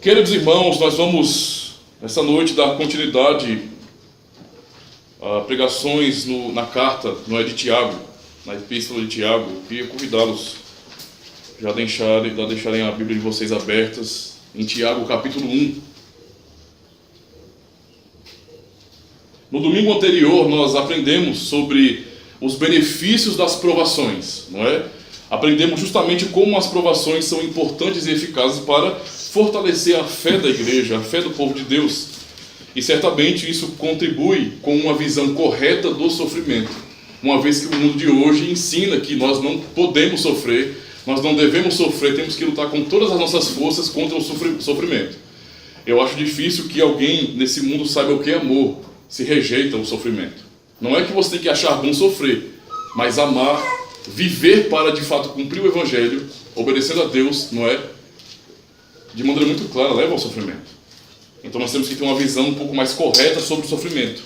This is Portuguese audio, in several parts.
Queridos irmãos, nós vamos, nessa noite, dar continuidade a pregações na carta, de Tiago, na epístola de Tiago. Eu queria convidá-los já deixarem a Bíblia de vocês abertas em Tiago, capítulo 1. No domingo anterior, nós aprendemos sobre os benefícios das provações, não é? Aprendemos justamente como as provações são importantes e eficazes para fortalecer a fé da igreja, a fé do povo de Deus. E certamente isso contribui com uma visão correta do sofrimento, uma vez que o mundo de hoje ensina que nós não podemos sofrer, nós não devemos sofrer, temos que lutar com todas as nossas forças contra o sofrimento. Eu acho difícil que alguém nesse mundo saiba o que é amor, se rejeita o sofrimento. Não é que você tem que achar bom sofrer, mas amar, viver para de fato cumprir o Evangelho, obedecendo a Deus, não é? De maneira muito clara, leva ao sofrimento. Então nós temos que ter uma visão um pouco mais correta sobre o sofrimento.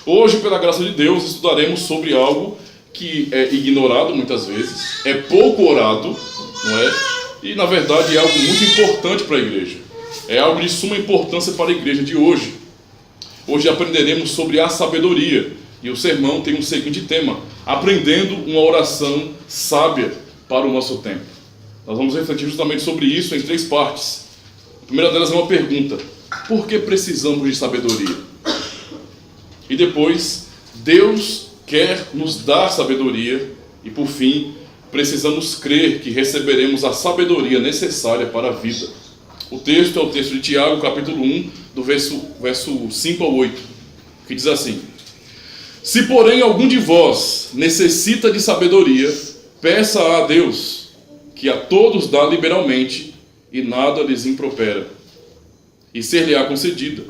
Hoje, pela graça de Deus, estudaremos sobre algo que é ignorado muitas vezes, é pouco orado, não é? E na verdade é algo muito importante para a igreja. É algo de suma importância para a igreja de hoje. Hoje aprenderemos sobre a sabedoria. E o sermão tem um seguinte tema: aprendendo uma oração sábia para o nosso tempo. Nós vamos refletir justamente sobre isso em 3 partes. A primeira delas é uma pergunta: por que precisamos de sabedoria? E depois, Deus quer nos dar sabedoria. E por fim, precisamos crer que receberemos a sabedoria necessária para a vida. O texto é o texto de Tiago, capítulo 1, do verso 5 ao 8, que diz assim: se porém algum de vós necessita de sabedoria, peça a Deus, que a todos dá liberalmente, e nada lhes impropera, e ser-lhe-á concedida.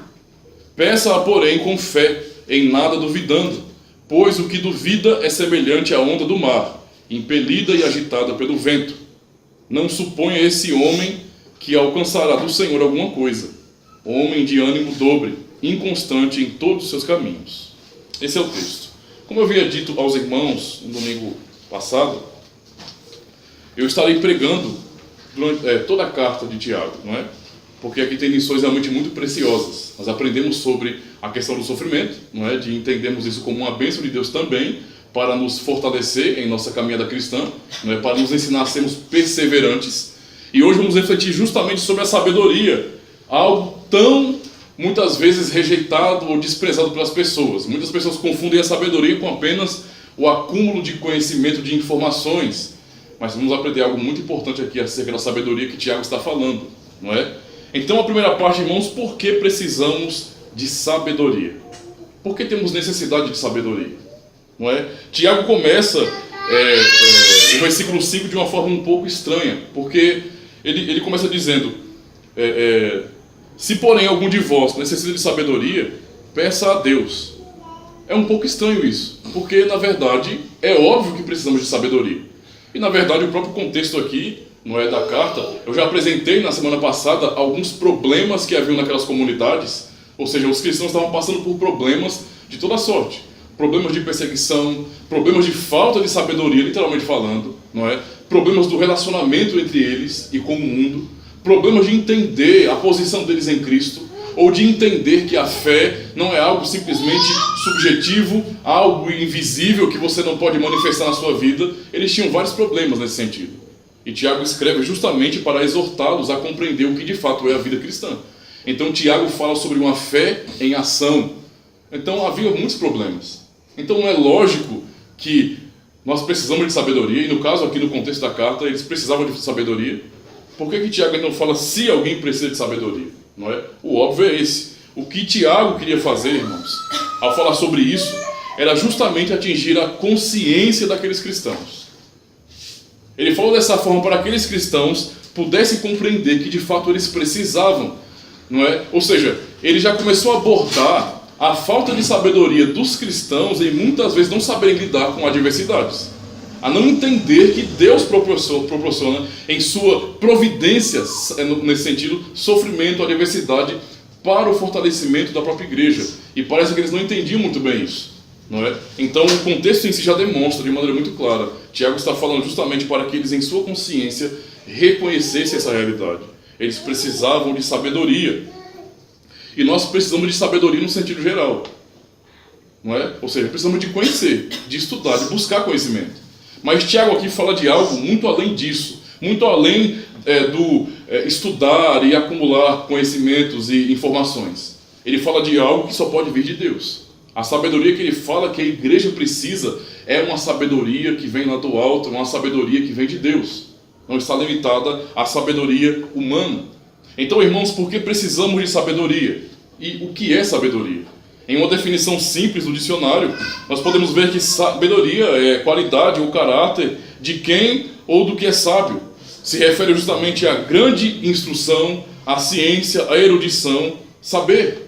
Peça-a, porém, com fé, em nada duvidando, pois o que duvida é semelhante à onda do mar, impelida e agitada pelo vento. Não suponha esse homem que alcançará do Senhor alguma coisa. Homem de ânimo dobre, inconstante em todos os seus caminhos. Esse é o texto. Como eu havia dito aos irmãos no domingo passado, eu estarei pregando durante toda a carta de Tiago, não é? Porque aqui tem lições realmente muito preciosas. Nós aprendemos sobre a questão do sofrimento, não é? De entendermos isso como uma bênção de Deus também, para nos fortalecer em nossa caminhada cristã, não é? Para nos ensinar a sermos perseverantes. E hoje vamos refletir justamente sobre a sabedoria, algo tão muitas vezes rejeitado ou desprezado pelas pessoas. Muitas pessoas confundem a sabedoria com apenas o acúmulo de conhecimento, de informações. Mas vamos aprender algo muito importante aqui acerca da sabedoria que Tiago está falando, não é? Então, a primeira parte, irmãos, por que precisamos de sabedoria? Por que temos necessidade de sabedoria? Não é? Tiago começa o versículo 5 de uma forma um pouco estranha, porque ele começa dizendo: se porém algum de vós necessita de sabedoria, peça a Deus. É um pouco estranho isso, porque na verdade é óbvio que precisamos de sabedoria. E na verdade o próprio contexto aqui, não é, da carta, eu já apresentei na semana passada alguns problemas que haviam naquelas comunidades. Ou seja, os cristãos estavam passando por problemas de toda sorte. Problemas de perseguição, problemas de falta de sabedoria, literalmente falando, não é? Problemas do relacionamento entre eles e com o mundo. Problemas de entender a posição deles em Cristo, ou de entender que a fé não é algo simplesmente subjetivo, algo invisível que você não pode manifestar na sua vida. Eles tinham vários problemas nesse sentido. E Tiago escreve justamente para exortá-los a compreender o que de fato é a vida cristã. Então Tiago fala sobre uma fé em ação. Então havia muitos problemas. Então não é lógico que nós precisamos de sabedoria, e no caso aqui no contexto da carta, eles precisavam de sabedoria. Por que Tiago não fala se alguém precisa de sabedoria? Não é? O óbvio é esse. O que Tiago queria fazer, irmãos, ao falar sobre isso, era justamente atingir a consciência daqueles cristãos. Ele falou dessa forma para aqueles cristãos pudessem compreender que de fato eles precisavam, não é? Ou seja, ele já começou a abordar a falta de sabedoria dos cristãos em muitas vezes não saberem lidar com adversidades. A não entender que Deus proporciona em sua providência, nesse sentido, sofrimento, adversidade, para o fortalecimento da própria igreja. E parece que eles não entendiam muito bem isso, não é? Então o contexto em si já demonstra de maneira muito clara. Tiago está falando justamente para que eles em sua consciência reconhecessem essa realidade. Eles precisavam de sabedoria. E nós precisamos de sabedoria no sentido geral. Não é? Ou seja, precisamos de conhecer, de estudar, de buscar conhecimento. Mas Tiago aqui fala de algo muito além disso. Muito além do estudar e acumular conhecimentos e informações. Ele fala de algo que só pode vir de Deus. A sabedoria que ele fala que a igreja precisa é uma sabedoria que vem lá do alto, uma sabedoria que vem de Deus. Não está limitada à sabedoria humana. Então, irmãos, por que precisamos de sabedoria? E o que é sabedoria? Em uma definição simples do dicionário, nós podemos ver que sabedoria é qualidade ou caráter de quem ou do que é sábio. Se refere justamente à grande instrução, à ciência, à erudição, saber.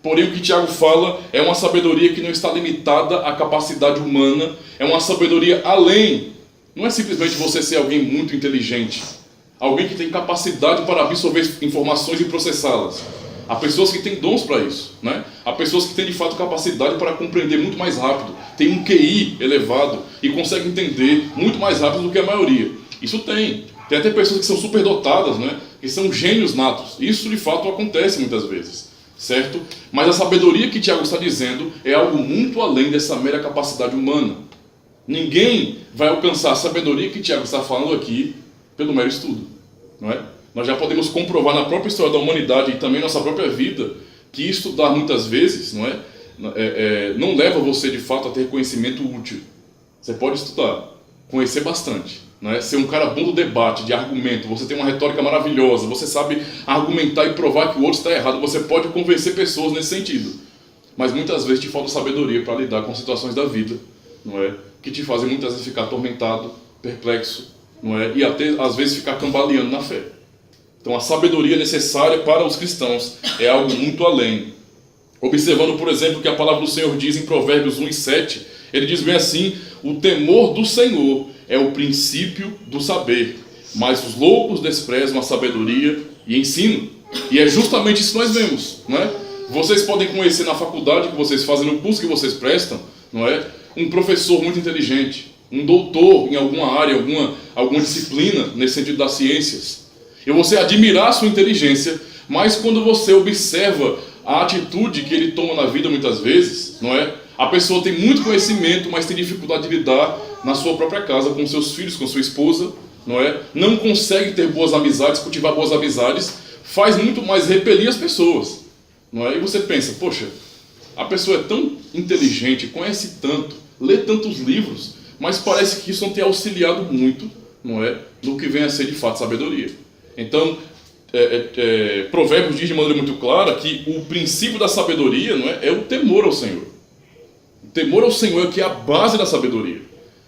Porém, o que Tiago fala é uma sabedoria que não está limitada à capacidade humana, é uma sabedoria além. Não é simplesmente você ser alguém muito inteligente, alguém que tem capacidade para absorver informações e processá-las. Há pessoas que têm dons para isso, né? Há pessoas que têm de fato capacidade para compreender muito mais rápido, têm um QI elevado e conseguem entender muito mais rápido do que a maioria. Isso tem. Tem até pessoas que são superdotadas, né? Que são gênios natos. Isso de fato acontece muitas vezes. Certo? Mas a sabedoria que Tiago está dizendo é algo muito além dessa mera capacidade humana. Ninguém vai alcançar a sabedoria que Tiago está falando aqui pelo mero estudo. Não é? Nós já podemos comprovar na própria história da humanidade e também na nossa própria vida que estudar muitas vezes não leva você de fato a ter conhecimento útil. Você pode estudar, conhecer bastante. Ser um cara bom do debate, de argumento, você tem uma retórica maravilhosa, você sabe argumentar e provar que o outro está errado, você pode convencer pessoas nesse sentido. Mas muitas vezes te falta sabedoria para lidar com situações da vida, que te fazem muitas vezes ficar atormentado, perplexo, e até às vezes ficar cambaleando na fé. Então a sabedoria necessária para os cristãos é algo muito além. Observando, por exemplo, o que a palavra do Senhor diz em Provérbios 1:7, ele diz bem assim: o temor do Senhor é o princípio do saber, mas os loucos desprezam a sabedoria e ensino. E é justamente isso que nós vemos, Vocês podem conhecer na faculdade que vocês fazem, no curso que vocês prestam, um professor muito inteligente, um doutor em alguma área, alguma disciplina nesse sentido das ciências. E você admirar a sua inteligência, mas quando você observa a atitude que ele toma na vida muitas vezes, a pessoa tem muito conhecimento, mas tem dificuldade de lidar na sua própria casa, com seus filhos, com sua esposa, não consegue ter boas amizades, cultivar boas amizades, faz muito mais repelir as pessoas, E você pensa, poxa, a pessoa é tão inteligente, conhece tanto, lê tantos livros, mas parece que isso não tem auxiliado muito, no que vem a ser de fato sabedoria. Então, Provérbios diz de maneira muito clara que o princípio da sabedoria é o temor ao Senhor. O temor ao Senhor é que é a base da sabedoria.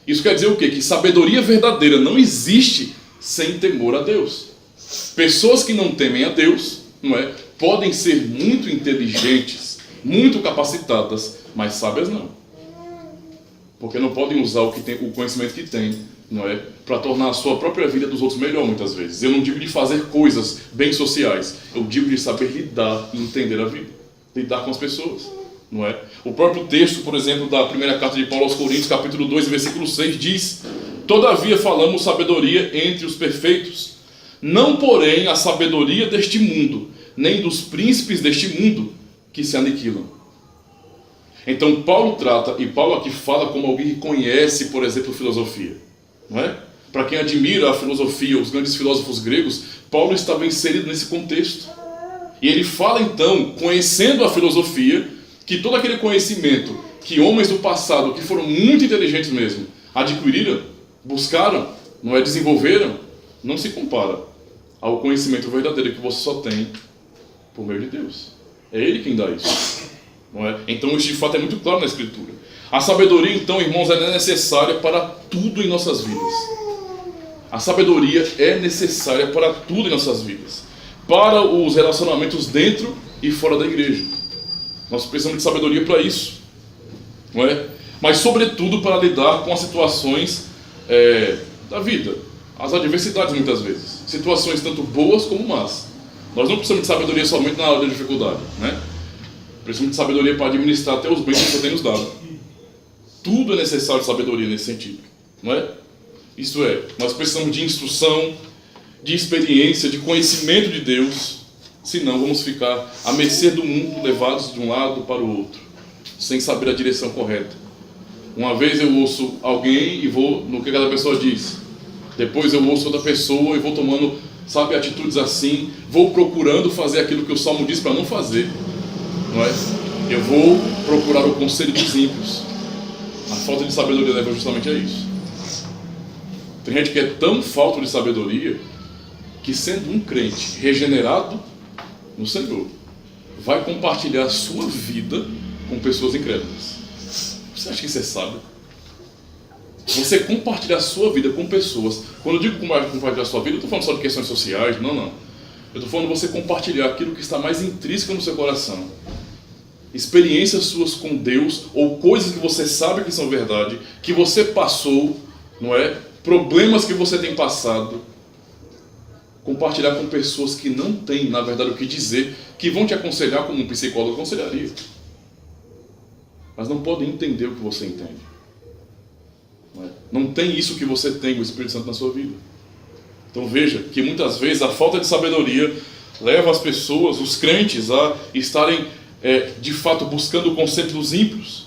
Isso quer dizer o quê? Que sabedoria verdadeira não existe sem temor a Deus. Pessoas que não temem a Deus, podem ser muito inteligentes, muito capacitadas, mas sábias não. Porque não podem usar o conhecimento que têm, para tornar a sua própria vida dos outros melhor muitas vezes. Eu não digo de fazer coisas bem sociais, eu digo de saber lidar e entender a vida, lidar com as pessoas. O próprio texto, por exemplo, da primeira carta de Paulo aos Coríntios, capítulo 2, versículo 6, diz: todavia falamos sabedoria entre os perfeitos, não porém a sabedoria deste mundo, nem dos príncipes deste mundo, que se aniquilam. Então Paulo trata, e Paulo aqui fala como alguém que conhece, por exemplo, filosofia. Para quem admira a filosofia, os grandes filósofos gregos, Paulo estava inserido nesse contexto. E ele fala então, conhecendo a filosofia, que todo aquele conhecimento que homens do passado, que foram muito inteligentes mesmo, adquiriram, buscaram, desenvolveram, não se compara ao conhecimento verdadeiro que você só tem por meio de Deus. É Ele quem dá isso. Então isso de fato é muito claro na Escritura. A sabedoria então, irmãos, ela é necessária para tudo em nossas vidas. A sabedoria é necessária para tudo em nossas vidas. Para os relacionamentos dentro e fora da igreja. Nós precisamos de sabedoria para isso, Mas sobretudo para lidar com as situações da vida, as adversidades muitas vezes, situações tanto boas como más. Nós não precisamos de sabedoria somente na hora da dificuldade, Precisamos de sabedoria para administrar até os bens que Deus tem nos dado. Tudo é necessário de sabedoria nesse sentido, Isto é, nós precisamos de instrução, de experiência, de conhecimento de Deus, senão vamos ficar à mercê do mundo, levados de um lado para o outro, sem saber a direção correta. Uma vez eu ouço alguém e vou no que aquela pessoa diz. Depois eu ouço outra pessoa e vou tomando, atitudes assim. Vou procurando fazer aquilo que o Salmo diz para não fazer. Não é? Eu vou procurar o conselho dos ímpios. A falta de sabedoria leva justamente a isso. Tem gente que é tão falta de sabedoria que, sendo um crente regenerado no Senhor, vai compartilhar a sua vida com pessoas incrédulas. Você acha que isso é sábio? Você compartilhar a sua vida com pessoas. Quando eu digo compartilhar a sua vida, eu estou falando só de questões sociais, não. Eu estou falando de você compartilhar aquilo que está mais intrínseco no seu coração. Experiências suas com Deus, ou coisas que você sabe que são verdade, que você passou, não é? Problemas que você tem passado. Compartilhar com pessoas que não têm, na verdade, o que dizer, que vão te aconselhar como um psicólogo aconselharia. Mas não podem entender o que você entende. Não tem isso que você tem, o Espírito Santo, na sua vida. Então veja que muitas vezes a falta de sabedoria leva as pessoas, os crentes, a estarem de fato buscando o conceito dos ímpios.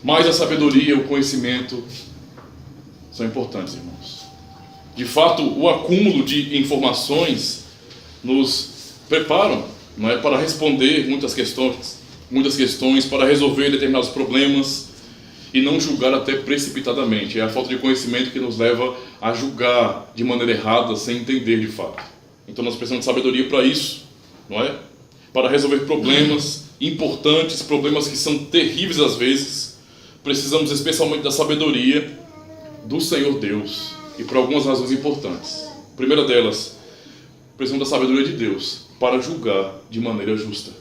Mas a sabedoria, o conhecimento são importantes, irmãos. De fato, o acúmulo de informações nos preparam, não é, para responder muitas questões, para resolver determinados problemas e não julgar até precipitadamente. É a falta de conhecimento que nos leva a julgar de maneira errada, sem entender de fato. Então nós precisamos de sabedoria para isso, não é? Para resolver problemas importantes, problemas que são terríveis às vezes, precisamos especialmente da sabedoria do Senhor Deus, e por algumas razões importantes. A primeira delas, precisamos da sabedoria de Deus para julgar de maneira justa.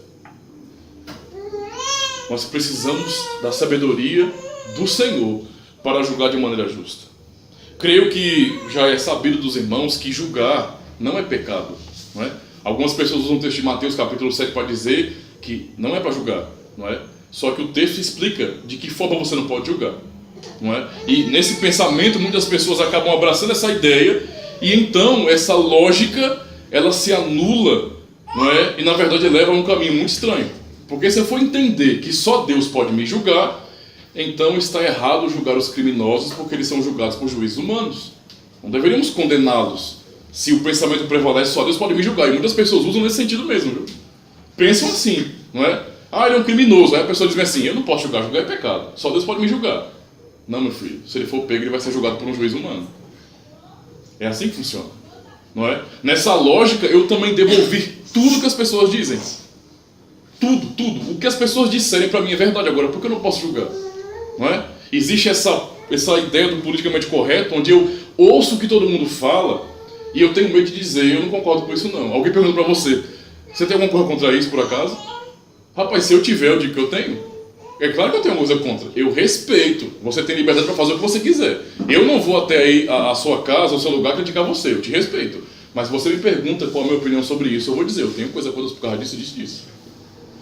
Nós precisamos da sabedoria do Senhor para julgar de maneira justa. Creio que já é sabido dos irmãos que julgar não é pecado, não é? Algumas pessoas usam o texto de Mateus capítulo 7 para dizer que não é para julgar, não é? Só que o texto explica de que forma você não pode julgar, não é? E nesse pensamento muitas pessoas acabam abraçando essa ideia e então essa lógica ela se anula, não é? E na verdade leva a um caminho muito estranho. Porque se eu for entender que só Deus pode me julgar, então está errado julgar os criminosos porque eles são julgados por juízes humanos. Não deveríamos condená-los. Se o pensamento prevalece, só Deus pode me julgar. E muitas pessoas usam nesse sentido mesmo, viu? Pensam assim, não é? Ah, ele é um criminoso. Aí a pessoa diz assim, eu não posso julgar é pecado. Só Deus pode me julgar. Não, meu filho. Se ele for pego, ele vai ser julgado por um juiz humano. É assim que funciona, não é? Nessa lógica, eu também devo ouvir tudo que as pessoas dizem. Tudo. O que as pessoas disserem para mim é verdade. Agora, por que eu não posso julgar? Não é? Existe essa ideia do politicamente correto, onde eu ouço o que todo mundo fala e eu tenho medo de dizer, eu não concordo com isso não. Alguém pergunta para você, você tem alguma coisa contra isso por acaso? Rapaz, se eu tiver, eu digo que eu tenho. É claro que eu tenho alguma coisa contra. Eu respeito. Você tem liberdade para fazer o que você quiser. Eu não vou até aí a sua casa, ao seu lugar, criticar você. Eu te respeito. Mas você me pergunta qual é a minha opinião sobre isso, eu vou dizer, eu tenho coisa contra por causa disso.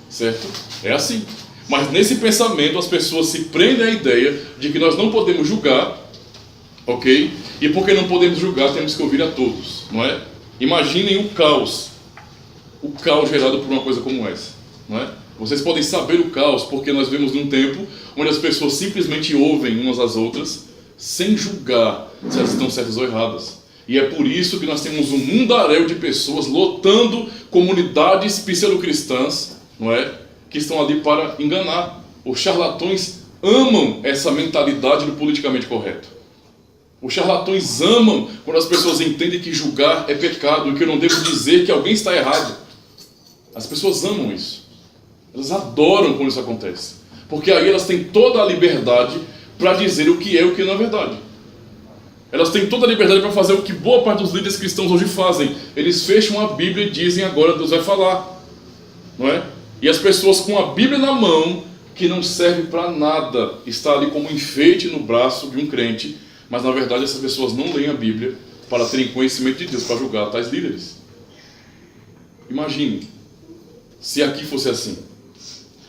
Certo? É assim. Mas nesse pensamento as pessoas se prendem à ideia de que nós não podemos julgar, ok? E porque não podemos julgar, temos que ouvir a todos, não é? Imaginem o caos gerado por uma coisa como essa, não é? Vocês podem saber o caos porque nós vivemos num tempo onde as pessoas simplesmente ouvem umas às outras sem julgar se elas estão certas ou erradas. E é por isso que nós temos um mundaréu de pessoas lotando comunidades pseudo-cristãs, não é? Que estão ali para enganar. Os charlatões amam essa mentalidade do politicamente correto. Os charlatões amam quando as pessoas entendem que julgar é pecado e que eu não devo dizer que alguém está errado. As pessoas amam isso. Elas adoram quando isso acontece. Porque aí elas têm toda a liberdade para dizer o que é e o que não é verdade. Elas têm toda a liberdade para fazer o que boa parte dos líderes cristãos hoje fazem. Eles fecham a Bíblia e dizem agora Deus vai falar. Não é? E as pessoas com a Bíblia na mão, que não serve para nada, está ali como enfeite no braço de um crente, mas na verdade essas pessoas não leem a Bíblia para terem conhecimento de Deus, para julgar tais líderes. Imagine, se aqui fosse assim.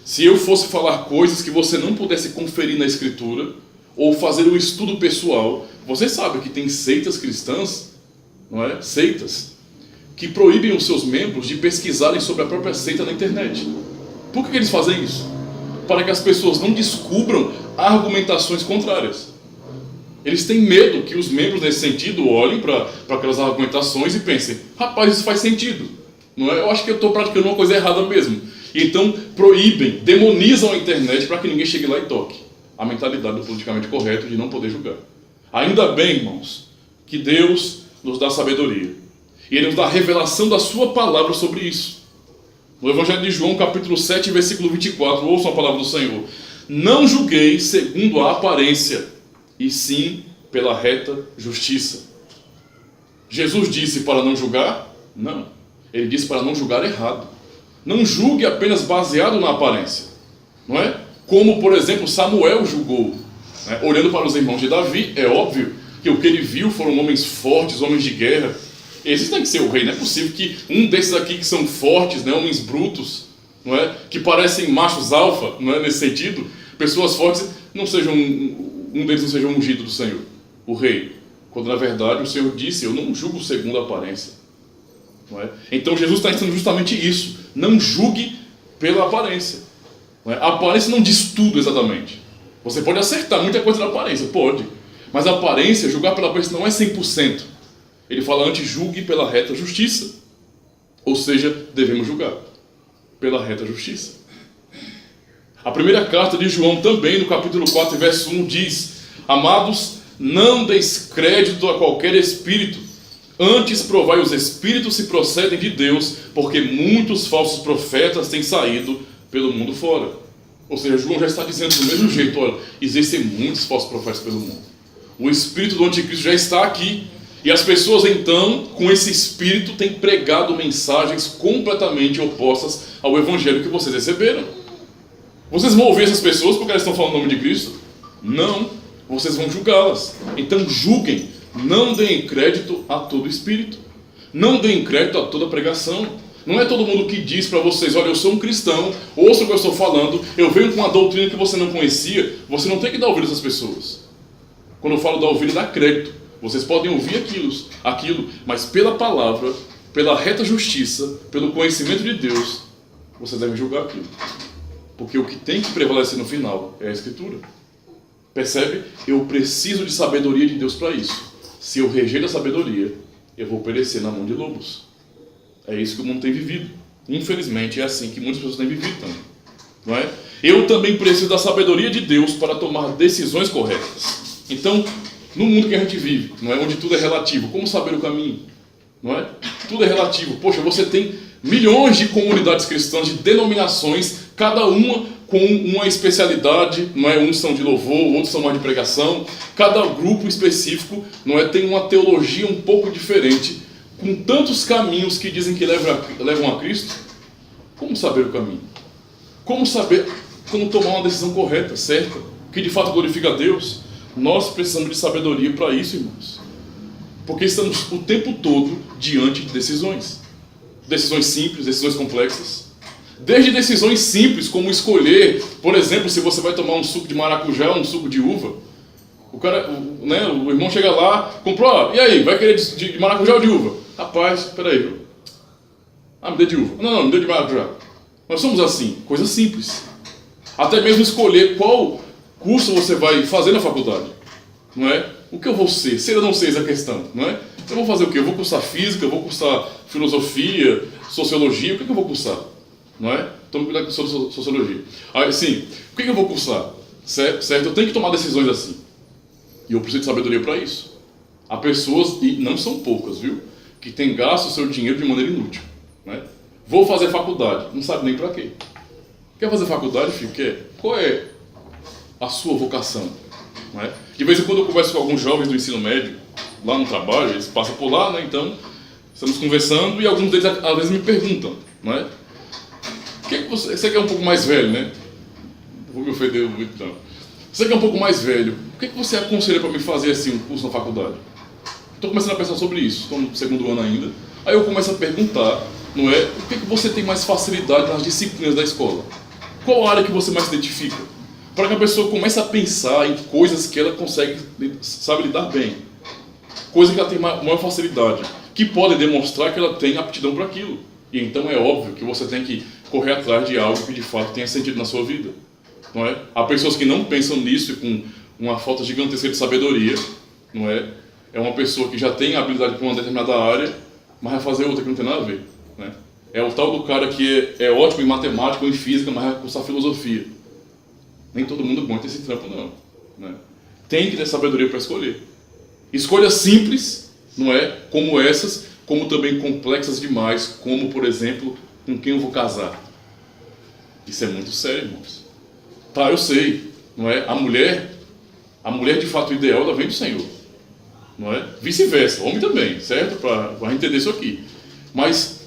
Se eu fosse falar coisas que você não pudesse conferir na Escritura, ou fazer um estudo pessoal. Você sabe que tem seitas cristãs, não é? Seitas, que proíbem os seus membros de pesquisarem sobre a própria seita na internet. Por que eles fazem isso? Para que as pessoas não descubram argumentações contrárias. Eles têm medo que os membros, nesse sentido, olhem para aquelas argumentações e pensem: rapaz, isso faz sentido, não é? Eu acho que eu estou praticando uma coisa errada mesmo. Então proíbem, demonizam a internet para que ninguém chegue lá e toque. A mentalidade do politicamente correto de não poder julgar. Ainda bem, irmãos, que Deus nos dá sabedoria. E Ele nos dá a revelação da sua palavra sobre isso. No Evangelho de João, capítulo 7, versículo 24, ouçam a palavra do Senhor. Não julguei segundo a aparência, e sim pela reta justiça. Jesus disse para não julgar? Não. Ele disse para não julgar errado. Não julgue apenas baseado na aparência, não é? Como, por exemplo, Samuel julgou, né? Olhando para os irmãos de Davi, é óbvio que o que ele viu foram homens fortes, homens de guerra. Esses têm que ser o rei. Não é possível que um desses aqui que são fortes, né, homens brutos, não é? Que parecem machos alfa, não é? Nesse sentido, pessoas fortes, não sejam um deles não seja ungido do Senhor, o rei. Quando na verdade o Senhor disse: eu não julgo segundo a aparência. Não é? Então Jesus está ensinando justamente isso. Não julgue pela aparência. Não é? A aparência não diz tudo exatamente. Você pode acertar muita coisa na aparência, pode. Mas a aparência, julgar pela aparência não é 100%. Ele fala antes: julgue pela reta justiça. Ou seja, devemos julgar pela reta justiça. A primeira carta de João também, no capítulo 4, verso 1, diz: amados, não deis crédito a qualquer espírito. Antes provai os espíritos se procedem de Deus, porque muitos falsos profetas têm saído pelo mundo fora. Ou seja, João já está dizendo do mesmo jeito: olha, existem muitos falsos profetas pelo mundo. O espírito do anticristo já está aqui. E as pessoas então, com esse espírito, têm pregado mensagens completamente opostas ao evangelho que vocês receberam. Vocês vão ouvir essas pessoas porque elas estão falando o nome de Cristo? Não, vocês vão julgá-las. Então julguem. Não deem crédito a todo espírito. Não deem crédito a toda pregação. Não é todo mundo que diz para vocês: olha, eu sou um cristão, ouça o que eu estou falando, eu venho com uma doutrina que você não conhecia. Você não tem que dar ouvido a essas pessoas. Quando eu falo dar ouvido, dá crédito. Vocês podem ouvir aquilo, mas pela palavra, pela reta justiça, pelo conhecimento de Deus, vocês devem julgar aquilo. Porque o que tem que prevalecer no final é a Escritura. Percebe? Eu preciso de sabedoria de Deus para isso. Se eu rejeito a sabedoria, eu vou perecer na mão de lobos. É isso que o mundo tem vivido. Infelizmente, é assim que muitas pessoas têm vivido também. Não é? Eu também preciso da sabedoria de Deus para tomar decisões corretas. Então, no mundo que a gente vive, não é? Onde tudo é relativo, como saber o caminho? Não é? Tudo é relativo. Poxa, você tem milhões de comunidades cristãs, de denominações, cada uma com uma especialidade, não é? Uns são de louvor, outros são mais de pregação. Cada grupo específico, não é? Tem uma teologia um pouco diferente, com tantos caminhos que dizem que levam a Cristo. Como saber o caminho? Como saber como tomar uma decisão correta, certa, que de fato glorifica a Deus? Nós precisamos de sabedoria para isso, irmãos. Porque estamos o tempo todo diante de decisões. Decisões simples, decisões complexas. Desde decisões simples, como escolher, por exemplo, se você vai tomar um suco de maracujá ou um suco de uva. O irmão chega lá, comprou, e aí, vai querer de maracujá ou de uva? Rapaz, peraí. Me dê de uva. Não, me dê de maracujá. Nós somos assim, coisa simples. Até mesmo escolher qual curso você vai fazer na faculdade. Não é? O que eu vou ser? Ser ou não ser, essa é a questão, não é? Eu vou fazer o quê? Eu vou cursar física, eu vou cursar filosofia, sociologia, o que eu vou cursar? Não é? Tome cuidado com sociologia. Aí, sim, o que eu vou cursar? Certo? Eu tenho que tomar decisões assim. E eu preciso de sabedoria para isso. Há pessoas, e não são poucas, viu? Que têm gasto o seu dinheiro de maneira inútil. Não é? Vou fazer faculdade. Não sabe nem para quê. Quer fazer faculdade, filho? Quer? Qual é a sua vocação? Não é? De vez em quando eu converso com alguns jovens do ensino médio, lá no trabalho, eles passam por lá, né? Então, estamos conversando e alguns deles às vezes me perguntam, não é? Você que é um pouco mais velho, né? Vou me ofender muito, não. Você que é um pouco mais velho, o que você aconselha para me fazer assim um curso na faculdade? Estou começando a pensar sobre isso, estou no segundo ano ainda. Aí eu começo a perguntar, não é? O que você tem mais facilidade nas disciplinas da escola? Qual área que você mais se identifica? para que a pessoa comece a pensar em coisas que ela consegue, sabe, lidar bem. Coisa que ela tem maior facilidade, que pode demonstrar que ela tem aptidão para aquilo. E então é óbvio que você tem que correr atrás de algo que de fato tenha sentido na sua vida. Não é? Há pessoas que não pensam nisso e com uma falta gigantesca de sabedoria, não é? É uma pessoa que já tem habilidade para uma determinada área, mas vai fazer outra que não tem nada a ver, né? É o tal do cara que é ótimo em matemática ou em física, mas vai cursar filosofia. Nem todo mundo aguenta esse trampo, não, né? Tem que ter sabedoria para escolher. Escolhas simples, não é? Como essas, como também complexas demais, como, por exemplo, com quem eu vou casar. Isso é muito sério, irmãos. Tá, eu sei, não é? A mulher de fato ideal, ela vem do Senhor, não é? Vice-versa, o homem também, certo? Para entender isso aqui. Mas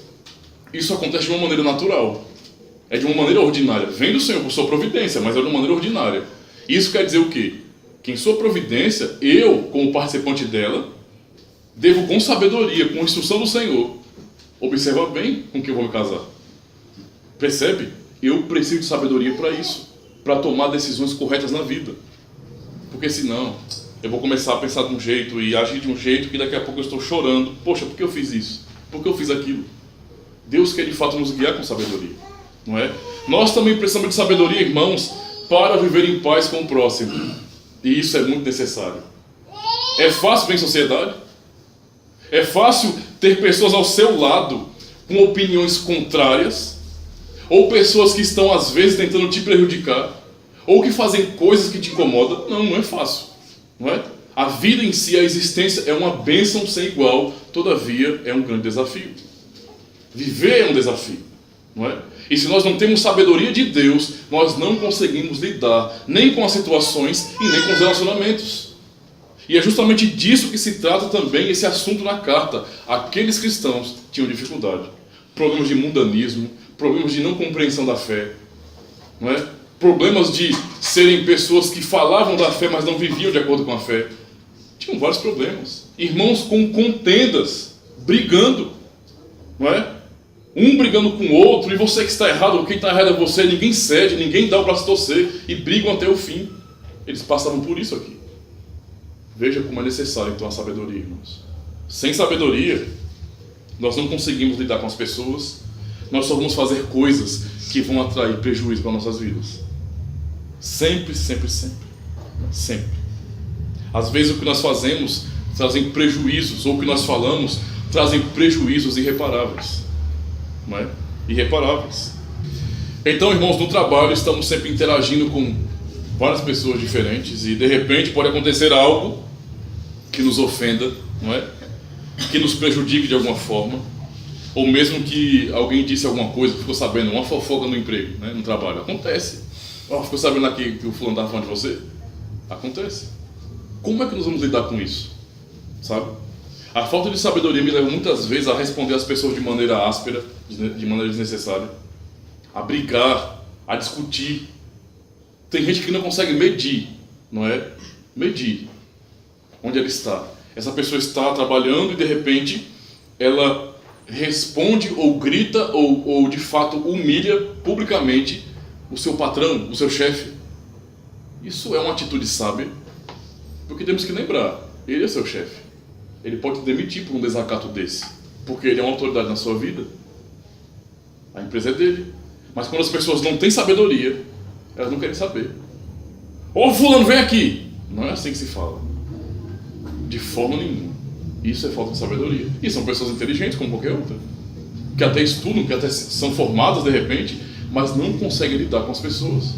isso acontece de uma maneira natural. É de uma maneira ordinária. Vem do Senhor por sua providência, mas é de uma maneira ordinária. Isso quer dizer o quê? Que em sua providência, eu, como participante dela, devo com sabedoria, com instrução do Senhor, observar bem com quem eu vou me casar. Percebe? Eu preciso de sabedoria para isso, para tomar decisões corretas na vida. Porque senão, eu vou começar a pensar de um jeito e agir de um jeito que daqui a pouco eu estou chorando. Poxa, por que eu fiz isso? Por que eu fiz aquilo? Deus quer de fato nos guiar com sabedoria, não é? Nós também precisamos de sabedoria, irmãos, para viver em paz com o próximo. E isso é muito necessário. É fácil ver em sociedade? É fácil ter pessoas ao seu lado com opiniões contrárias? Ou pessoas que estão às vezes tentando te prejudicar? Ou que fazem coisas que te incomodam? Não, não é fácil, não é? A vida em si, a existência é uma bênção sem igual, todavia é um grande desafio. Viver é um desafio, não é? E se nós não temos sabedoria de Deus, nós não conseguimos lidar nem com as situações e nem com os relacionamentos. E é justamente disso que se trata também esse assunto na carta. Aqueles cristãos tinham dificuldade. Problemas de mundanismo, problemas de não compreensão da fé, não é? Problemas de serem pessoas que falavam da fé, mas não viviam de acordo com a fé. Tinham vários problemas. Irmãos com contendas, brigando, não é? Um brigando com o outro, e você que está errado, quem está errado é você, ninguém cede, ninguém dá o braço a torcer, e brigam até o fim. Eles passavam por isso aqui. Veja como é necessário então a sabedoria, irmãos. Sem sabedoria, nós não conseguimos lidar com as pessoas, nós só vamos fazer coisas que vão atrair prejuízo para nossas vidas. Sempre, sempre, sempre. Sempre. Às vezes o que nós fazemos trazem prejuízos, ou o que nós falamos trazem prejuízos irreparáveis. Não é? Irreparáveis. Então, irmãos, no trabalho estamos sempre interagindo com várias pessoas diferentes e de repente pode acontecer algo que nos ofenda, não é? Que nos prejudique de alguma forma, ou mesmo que alguém disse alguma coisa, ficou sabendo, uma fofoca no emprego, né? No trabalho. Acontece. Ficou sabendo aqui que o fulano estava falando de você? Acontece. Como é que nós vamos lidar com isso? Sabe? A falta de sabedoria me leva muitas vezes a responder às pessoas de maneira áspera, de maneira desnecessária, a brigar, a discutir. Tem gente que não consegue medir, não é? Medir onde ela está. Essa pessoa está trabalhando e de repente ela responde ou grita ou de fato humilha publicamente o seu patrão, o seu chefe. Isso é uma atitude sábia, porque temos que lembrar, ele é seu chefe. Ele pode te demitir por um desacato desse, porque ele é uma autoridade na sua vida. A empresa é dele. Mas quando as pessoas não têm sabedoria, elas não querem saber. Ô fulano, vem aqui! Não é assim que se fala. De forma nenhuma. Isso é falta de sabedoria. E são pessoas inteligentes como qualquer outra, que até estudam, que até são formadas de repente, mas não conseguem lidar com as pessoas.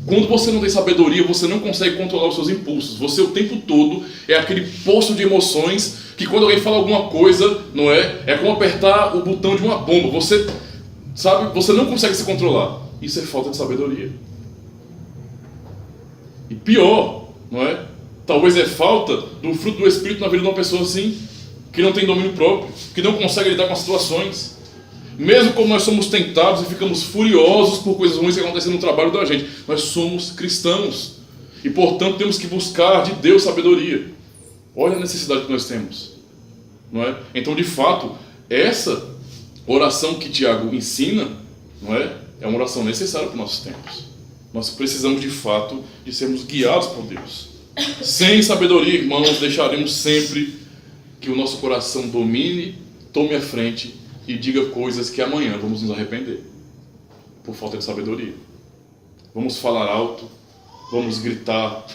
Quando você não tem sabedoria, você não consegue controlar os seus impulsos. Você o tempo todo é aquele poço de emoções que quando alguém fala alguma coisa, não é? É como apertar o botão de uma bomba. Você, sabe, você não consegue se controlar. Isso é falta de sabedoria. E pior, não é? Talvez é falta do fruto do Espírito na vida de uma pessoa assim, que não tem domínio próprio, que não consegue lidar com as situações. Mesmo quando nós somos tentados e ficamos furiosos por coisas ruins que acontecem no trabalho da gente, nós somos cristãos e, portanto, temos que buscar de Deus sabedoria. Olha a necessidade que nós temos, não é? Então, de fato, essa oração que Tiago ensina, não é? É uma oração necessária para os nossos tempos. Nós precisamos de fato de sermos guiados por Deus. Sem sabedoria, irmãos, deixaremos sempre que o nosso coração domine, tome a frente e diga coisas que amanhã vamos nos arrepender, por falta de sabedoria. Vamos falar alto, vamos gritar,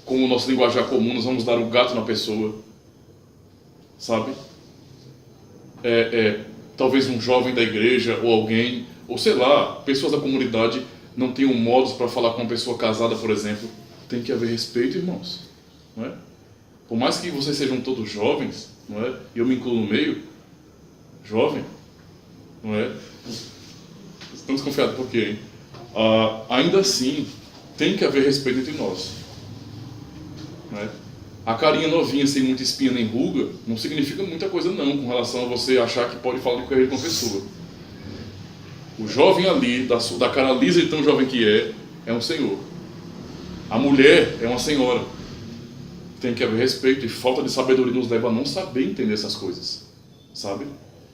com o nosso linguajar comum, nós vamos dar o gato na pessoa, sabe? Talvez um jovem da igreja ou alguém, ou sei lá, pessoas da comunidade não tenham modos para falar com uma pessoa casada, por exemplo. Tem que haver respeito, irmãos, não é? Por mais que vocês sejam todos jovens, não é? E eu me incluo no meio, jovem, não é? Estão desconfiados por quê, hein? Ainda assim, tem que haver respeito entre nós, não é? A carinha novinha, sem muita espinha nem ruga, não significa muita coisa não, com relação a você achar que pode falar de qualquer jeito com a pessoa. O jovem ali, da cara lisa e tão jovem que é um senhor. A mulher é uma senhora. Tem que haver respeito, e falta de sabedoria nos leva a não saber entender essas coisas, sabe?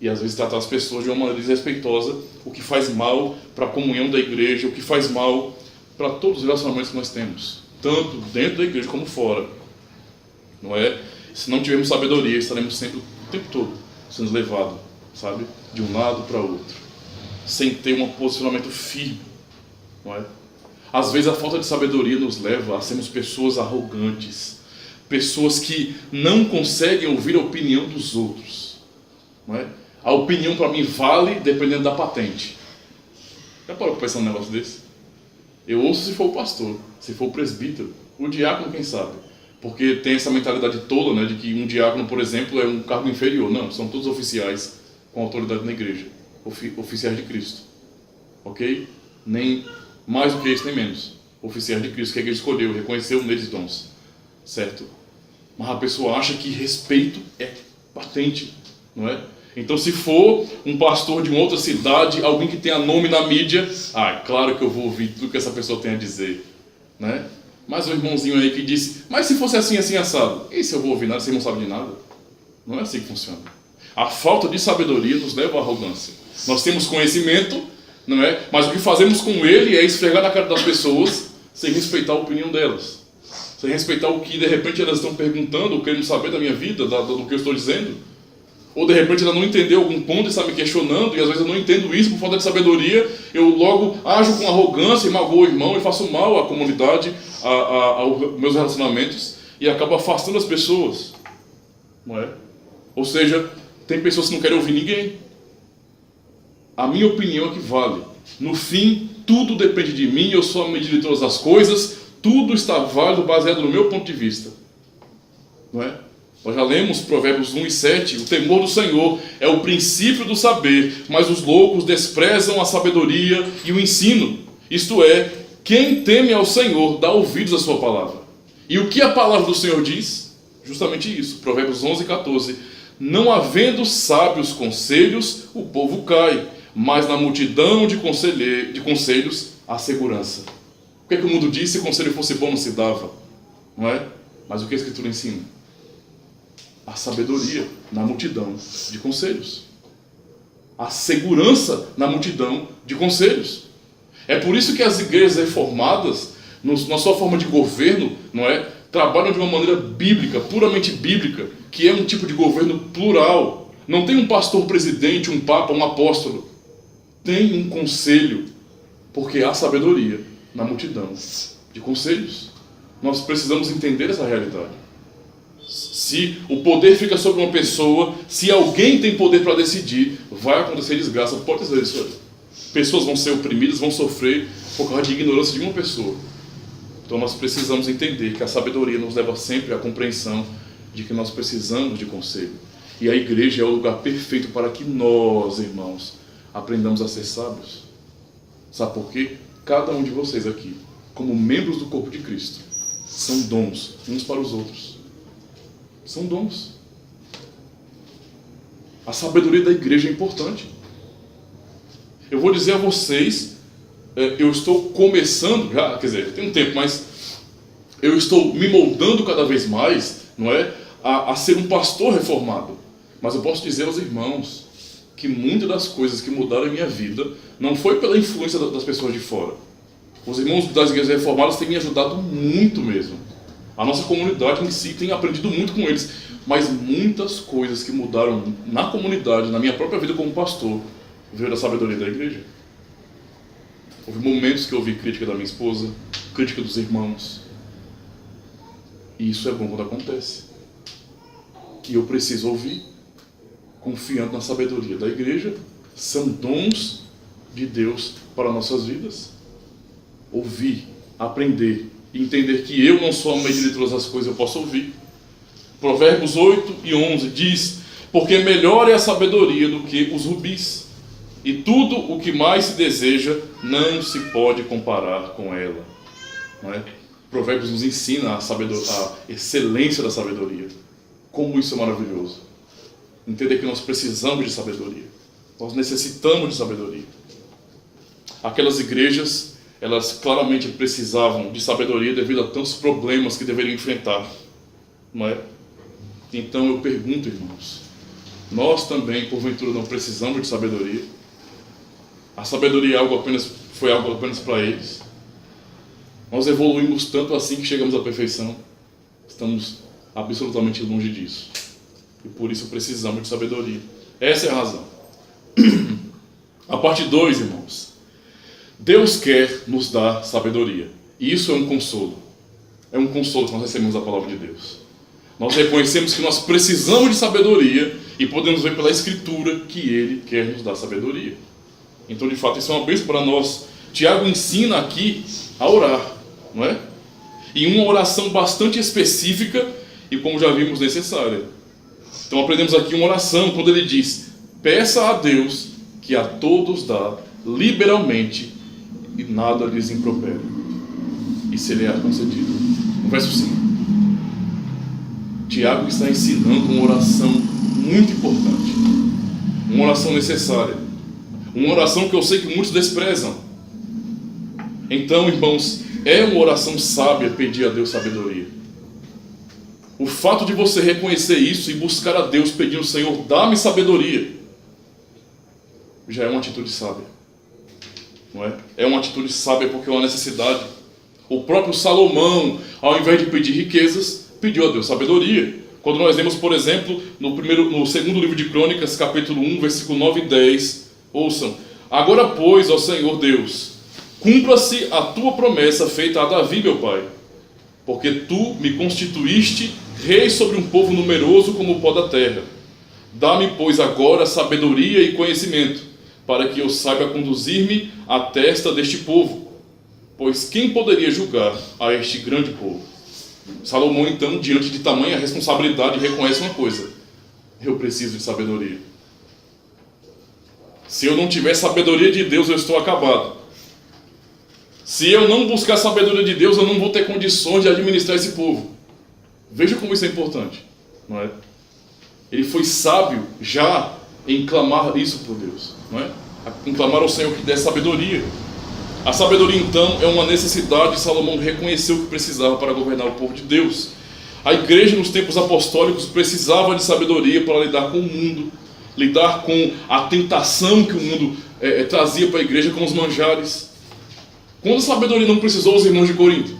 E às vezes tratar as pessoas de uma maneira desrespeitosa, o que faz mal para a comunhão da igreja, o que faz mal para todos os relacionamentos que nós temos, tanto dentro da igreja como fora, não é? Se não tivermos sabedoria, estaremos sempre, o tempo todo, sendo levados, sabe? De um lado para o outro, sem ter um posicionamento firme, não é? Às vezes a falta de sabedoria nos leva a sermos pessoas arrogantes, pessoas que não conseguem ouvir a opinião dos outros, não é? A opinião para mim vale dependendo da patente. Já parou para pensar num negócio desse? Eu ouço se for o pastor, se for o presbítero, o diácono, quem sabe? Porque tem essa mentalidade tola, né, de que um diácono, por exemplo, é um cargo inferior. Não, são todos oficiais com autoridade na igreja, oficiais de Cristo, ok? Nem mais do que isso, nem menos. Oficiais de Cristo, que a igreja escolheu, reconheceu neles dons, certo? Mas a pessoa acha que respeito é patente, não é? Então, se for um pastor de uma outra cidade, alguém que tenha nome na mídia, claro que eu vou ouvir tudo que essa pessoa tem a dizer, né? Mas o irmãozinho aí que disse, mas se fosse assim, assim, assado, e se eu vou ouvir nada, você não sabe de nada? Não é assim que funciona. A falta de sabedoria nos leva à arrogância. Nós temos conhecimento, não é? Mas o que fazemos com ele é esfregar na cara das pessoas sem respeitar a opinião delas, sem respeitar o que de repente elas estão perguntando, querendo saber da minha vida, do que eu estou dizendo. Ou de repente ela não entendeu algum ponto e está me questionando, e às vezes eu não entendo isso por falta de sabedoria, eu logo ajo com arrogância e magoo o irmão e faço mal à comunidade, aos meus relacionamentos, e acabo afastando as pessoas, não é? Ou seja, tem pessoas que não querem ouvir ninguém. A minha opinião é que vale. No fim, tudo depende de mim, eu sou a medida de todas as coisas, tudo está válido baseado no meu ponto de vista, não é? Nós já lemos Provérbios 1 e 7, o temor do Senhor é o princípio do saber, mas os loucos desprezam a sabedoria e o ensino. Isto é, quem teme ao Senhor dá ouvidos à sua palavra. E o que a palavra do Senhor diz? Justamente isso, Provérbios 11 e 14. Não havendo sábios conselhos, o povo cai, mas na multidão de conselhos há segurança. O que é que o mundo diz? Se o conselho fosse bom não se dava, não é? Mas o que a Escritura ensina? A sabedoria na multidão de conselhos. A segurança na multidão de conselhos. É por isso que as igrejas reformadas, na sua forma de governo, não é, trabalham de uma maneira bíblica, puramente bíblica, que é um tipo de governo plural. Não tem um pastor presidente, um papa, um apóstolo. Tem um conselho, porque há sabedoria na multidão de conselhos. Nós precisamos entender essa realidade. Se o poder fica sobre uma pessoa, se alguém tem poder para decidir, vai acontecer desgraça. Pode dizer isso aí. Pessoas vão ser oprimidas, vão sofrer por causa de ignorância de uma pessoa. Então nós precisamos entender que a sabedoria nos leva sempre à compreensão de que nós precisamos de conselho. E a igreja é o lugar perfeito para que nós, irmãos, aprendamos a ser sábios. Sabe por quê? Cada um de vocês aqui, como membros do corpo de Cristo, são dons uns para os outros. São dons. A sabedoria da igreja é importante. Eu vou dizer a vocês, eu estou começando, já, quer dizer, tem um tempo, mas eu estou me moldando cada vez mais, não é, a ser um pastor reformado. Mas eu posso dizer aos irmãos que muitas das coisas que mudaram a minha vida não foi pela influência das pessoas de fora, Os irmãos das igrejas reformadas têm me ajudado muito mesmo. A nossa comunidade em si tem aprendido muito com eles. Mas muitas coisas que mudaram na comunidade, na minha própria vida como pastor, veio da sabedoria da igreja. Houve momentos que eu ouvi crítica da minha esposa, crítica dos irmãos. E isso é bom quando acontece. E eu preciso ouvir, confiando na sabedoria da igreja. São dons de Deus para nossas vidas. Ouvir, aprender e entender que eu não sou a medida de todas as coisas, eu posso ouvir. Provérbios 8 e 11 diz: porque melhor é a sabedoria do que os rubis, e tudo o que mais se deseja não se pode comparar com ela. Não é? Provérbios nos ensina a excelência da sabedoria. Como isso é maravilhoso. Entender que nós precisamos de sabedoria. Nós necessitamos de sabedoria. Aquelas igrejas, elas claramente precisavam de sabedoria devido a tantos problemas que deveriam enfrentar. Não é? Então eu pergunto, irmãos, nós também, porventura, não precisamos de sabedoria? A sabedoria foi algo apenas para eles? Nós evoluímos tanto assim que chegamos à perfeição? Estamos absolutamente longe disso. E por isso precisamos de sabedoria. Essa é a razão. A parte 2, irmãos. Deus quer nos dar sabedoria. E isso é um consolo. É um consolo que nós recebemos da palavra de Deus. Nós reconhecemos que nós precisamos de sabedoria e podemos ver pela Escritura que Ele quer nos dar sabedoria. Então, de fato, isso é uma bênção para nós. Tiago ensina aqui a orar, não é? E uma oração bastante específica e, como já vimos, necessária. Então, aprendemos aqui uma oração quando ele diz: peça a Deus que a todos dá liberalmente e nada lhes impropere, e será concedido. No verso 5. Tiago está ensinando uma oração muito importante, uma oração necessária, uma oração que eu sei que muitos desprezam. Então, irmãos, é uma oração sábia pedir a Deus sabedoria. O fato de você reconhecer isso e buscar a Deus pedindo: Senhor, dá-me sabedoria, já é uma atitude sábia, não é? É uma atitude sábia porque é uma necessidade. O próprio Salomão, ao invés de pedir riquezas, pediu a Deus sabedoria. Quando nós lemos, por exemplo, no segundo livro de Crônicas, capítulo 1, versículo 9 e 10, ouçam: agora, pois, ó Senhor Deus, cumpra-se a tua promessa feita a Davi, meu pai, porque tu me constituíste rei sobre um povo numeroso como o pó da terra. Dá-me, pois, agora sabedoria e conhecimento, para que eu saiba conduzir-me à testa deste povo, pois quem poderia julgar a este grande povo? Salomão, então, diante de tamanha responsabilidade, reconhece uma coisa: eu preciso de sabedoria. Se eu não tiver sabedoria de Deus, eu estou acabado. Se eu não buscar a sabedoria de Deus, eu não vou ter condições de administrar esse povo. Veja como isso é importante, não é? Ele foi sábio já em clamar isso por Deus, não é? Em clamar ao Senhor que dê sabedoria. A sabedoria, então, é uma necessidade e Salomão reconheceu que precisava para governar o povo de Deus. A igreja nos tempos apostólicos precisava de sabedoria para lidar com o mundo, lidar com a tentação que o mundo trazia para a igreja com os manjares. Quando a sabedoria não precisou os irmãos de Corinto?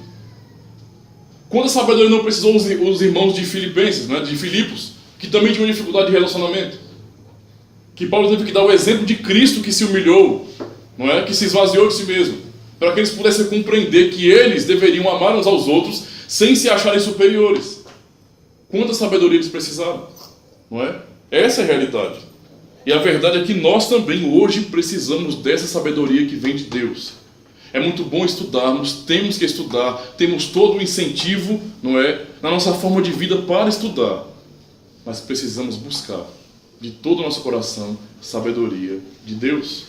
Quando a sabedoria não precisou os irmãos de Filipenses, né, de Filipos, que também tinham dificuldade de relacionamento? Que Paulo teve que dar o exemplo de Cristo que se humilhou, não é? Que se esvaziou de si mesmo, para que eles pudessem compreender que eles deveriam amar uns aos outros sem se acharem superiores. Quanta sabedoria eles precisaram, não é? Essa é a realidade. E a verdade é que nós também hoje precisamos dessa sabedoria que vem de Deus. É muito bom estudarmos, temos que estudar, temos todo o incentivo, não é, na nossa forma de vida para estudar. Mas precisamos buscar de todo o nosso coração sabedoria de Deus.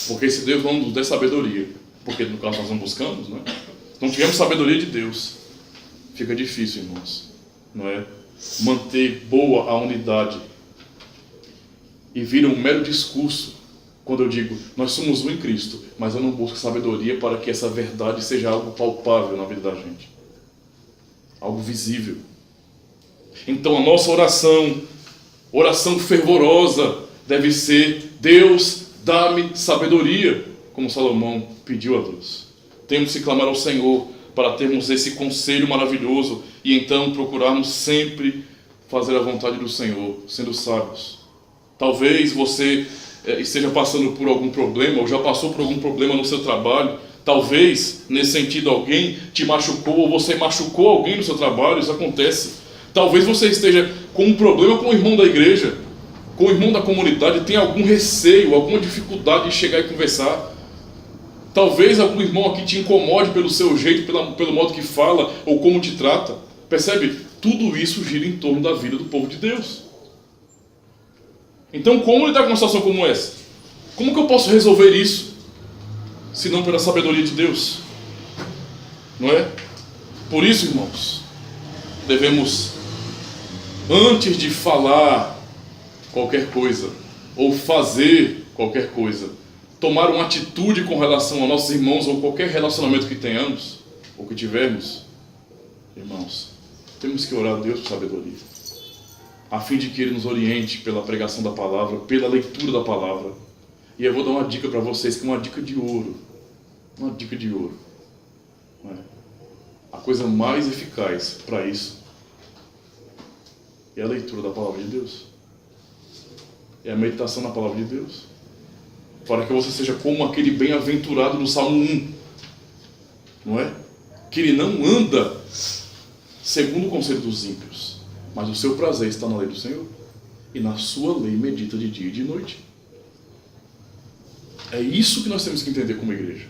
Porque se Deus não nos der sabedoria, porque no caso nós não buscamos, não é? Se não tivermos sabedoria de Deus, fica difícil, irmãos, não é? Manter boa a unidade. E vira um mero discurso quando eu digo: nós somos um em Cristo, mas eu não busco sabedoria para que essa verdade seja algo palpável na vida da gente, algo visível. Então a nossa oração fervorosa deve ser: Deus, dá-me sabedoria, como Salomão pediu a Deus. Temos que clamar ao Senhor para termos esse conselho maravilhoso e então procurarmos sempre fazer a vontade do Senhor, sendo sábios. Talvez você esteja passando por algum problema ou já passou por algum problema no seu trabalho. Talvez, nesse sentido, alguém te machucou ou você machucou alguém no seu trabalho. Isso acontece. Talvez você esteja com um problema com o irmão da igreja, com o irmão da comunidade, tenha algum receio, alguma dificuldade de chegar e conversar. Talvez algum irmão aqui te incomode pelo seu jeito, pelo modo que fala ou como te trata. Percebe? Tudo isso gira em torno da vida do povo de Deus. Então, como lidar com uma situação como essa? Como que eu posso resolver isso? Se não pela sabedoria de Deus? Não é? Por isso, irmãos, devemos, antes de falar qualquer coisa, ou fazer qualquer coisa, tomar uma atitude com relação a nossos irmãos, ou qualquer relacionamento que tenhamos, ou que tivermos, irmãos, temos que orar a Deus por sabedoria, a fim de que Ele nos oriente pela pregação da palavra, pela leitura da palavra. E eu vou dar uma dica para vocês, que é uma dica de ouro. Uma dica de ouro. Não é? A coisa mais eficaz para isso é a leitura da palavra de Deus. É a meditação na palavra de Deus. Para que você seja como aquele bem-aventurado do Salmo 1. Não é? Que ele não anda segundo o conselho dos ímpios, mas o seu prazer está na lei do Senhor, e na sua lei medita de dia e de noite. É isso que nós temos que entender como igreja.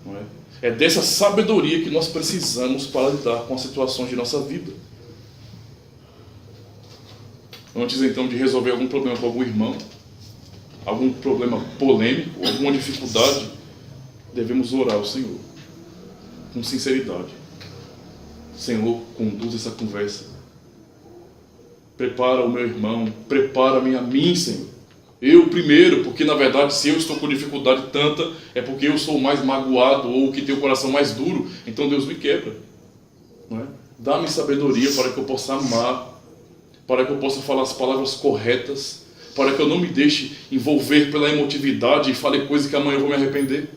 Não é? É dessa sabedoria que nós precisamos para lidar com as situações de nossa vida. Antes então de resolver algum problema com algum irmão, algum problema polêmico, alguma dificuldade, devemos orar ao Senhor com sinceridade. Senhor, conduz essa conversa. Prepara o meu irmão, prepara-me a mim, Senhor. Eu primeiro, porque na verdade se eu estou com dificuldade tanta, é porque eu sou mais magoado ou que tenho o coração mais duro, então Deus me quebra. Não é? Dá-me sabedoria para que eu possa amar, para que eu possa falar as palavras corretas, para que eu não me deixe envolver pela emotividade e fale coisas que amanhã eu vou me arrepender.